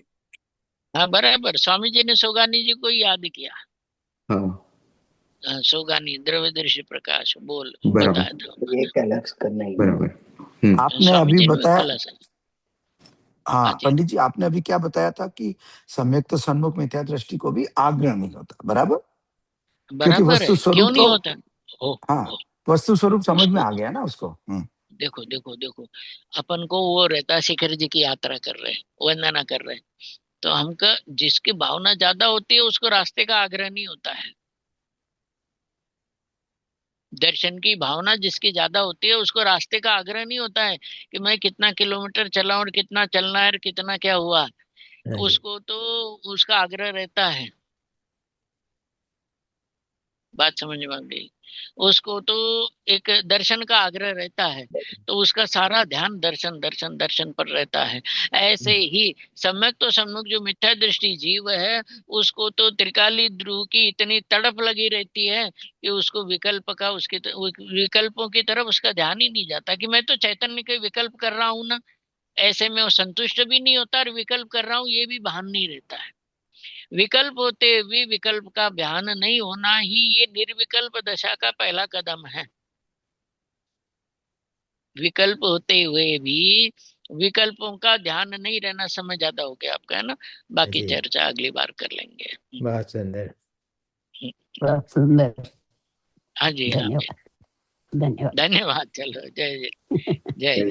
हाँ बराबर, स्वामी जी ने सौगानी जी को याद किया। हाँ सौगानी द्रव्यदर्शी प्रकाश बोल बराबर, बताया था ये कनेक्ट करना ही बराबर। आपने अभी बताया, हाँ हाँ पंडित जी आपने अभी क्या बताया था कि सम्यक तो सन्मुख मिथ्या दृष्टि को भी आग्रह नहीं होता। बराबर, क्योंकि वस्तु स्वरूप नहीं तो होता। हाँ, वस्तु स्वरूप समझ में आ गया ना उसको। देखो देखो देखो, अपन को वो रहता है शिखर जी की यात्रा कर रहे हैं, वंदना कर रहे हैं, तो हमका जिसकी भावना ज्यादा होती है उसको रास्ते का आग्रह नहीं होता है। दर्शन की भावना जिसकी ज्यादा होती है उसको रास्ते का आग्रह नहीं होता है कि मैं कितना किलोमीटर चला और कितना चलना है और कितना क्या हुआ, उसको तो उसका आग्रह रहता है। बात समझ में आ गई? उसको तो एक दर्शन का आग्रह रहता है, तो उसका सारा ध्यान दर्शन दर्शन दर्शन पर रहता है। ऐसे ही सम्यक तो सम्मुख जो मिथ्या दृष्टि जीव है उसको तो त्रिकाली ध्रुव की इतनी तड़प लगी रहती है कि उसको विकल्प का, उसके विकल्पों की तरफ उसका ध्यान ही नहीं जाता कि मैं तो चैतन्य के विकल्प कर रहा हूं ना। ऐसे में वो संतुष्ट भी नहीं होता और विकल्प कर रहा हूं ये भी भान नहीं रहता है। विकल्प होते हुए विकल्प का ध्यान नहीं होना ही ये निर्विकल्प दशा का पहला कदम है। विकल्प होते हुए भी विकल्पों का ध्यान नहीं रहना, समझ ज्यादा हो गया आपका, है ना? बाकी चर्चा अगली बार कर लेंगे। बहुत सुंदर, बहुत सुंदर। हाँ जी, धन्यवाद। धन्यवाद। चलो जय जय जय।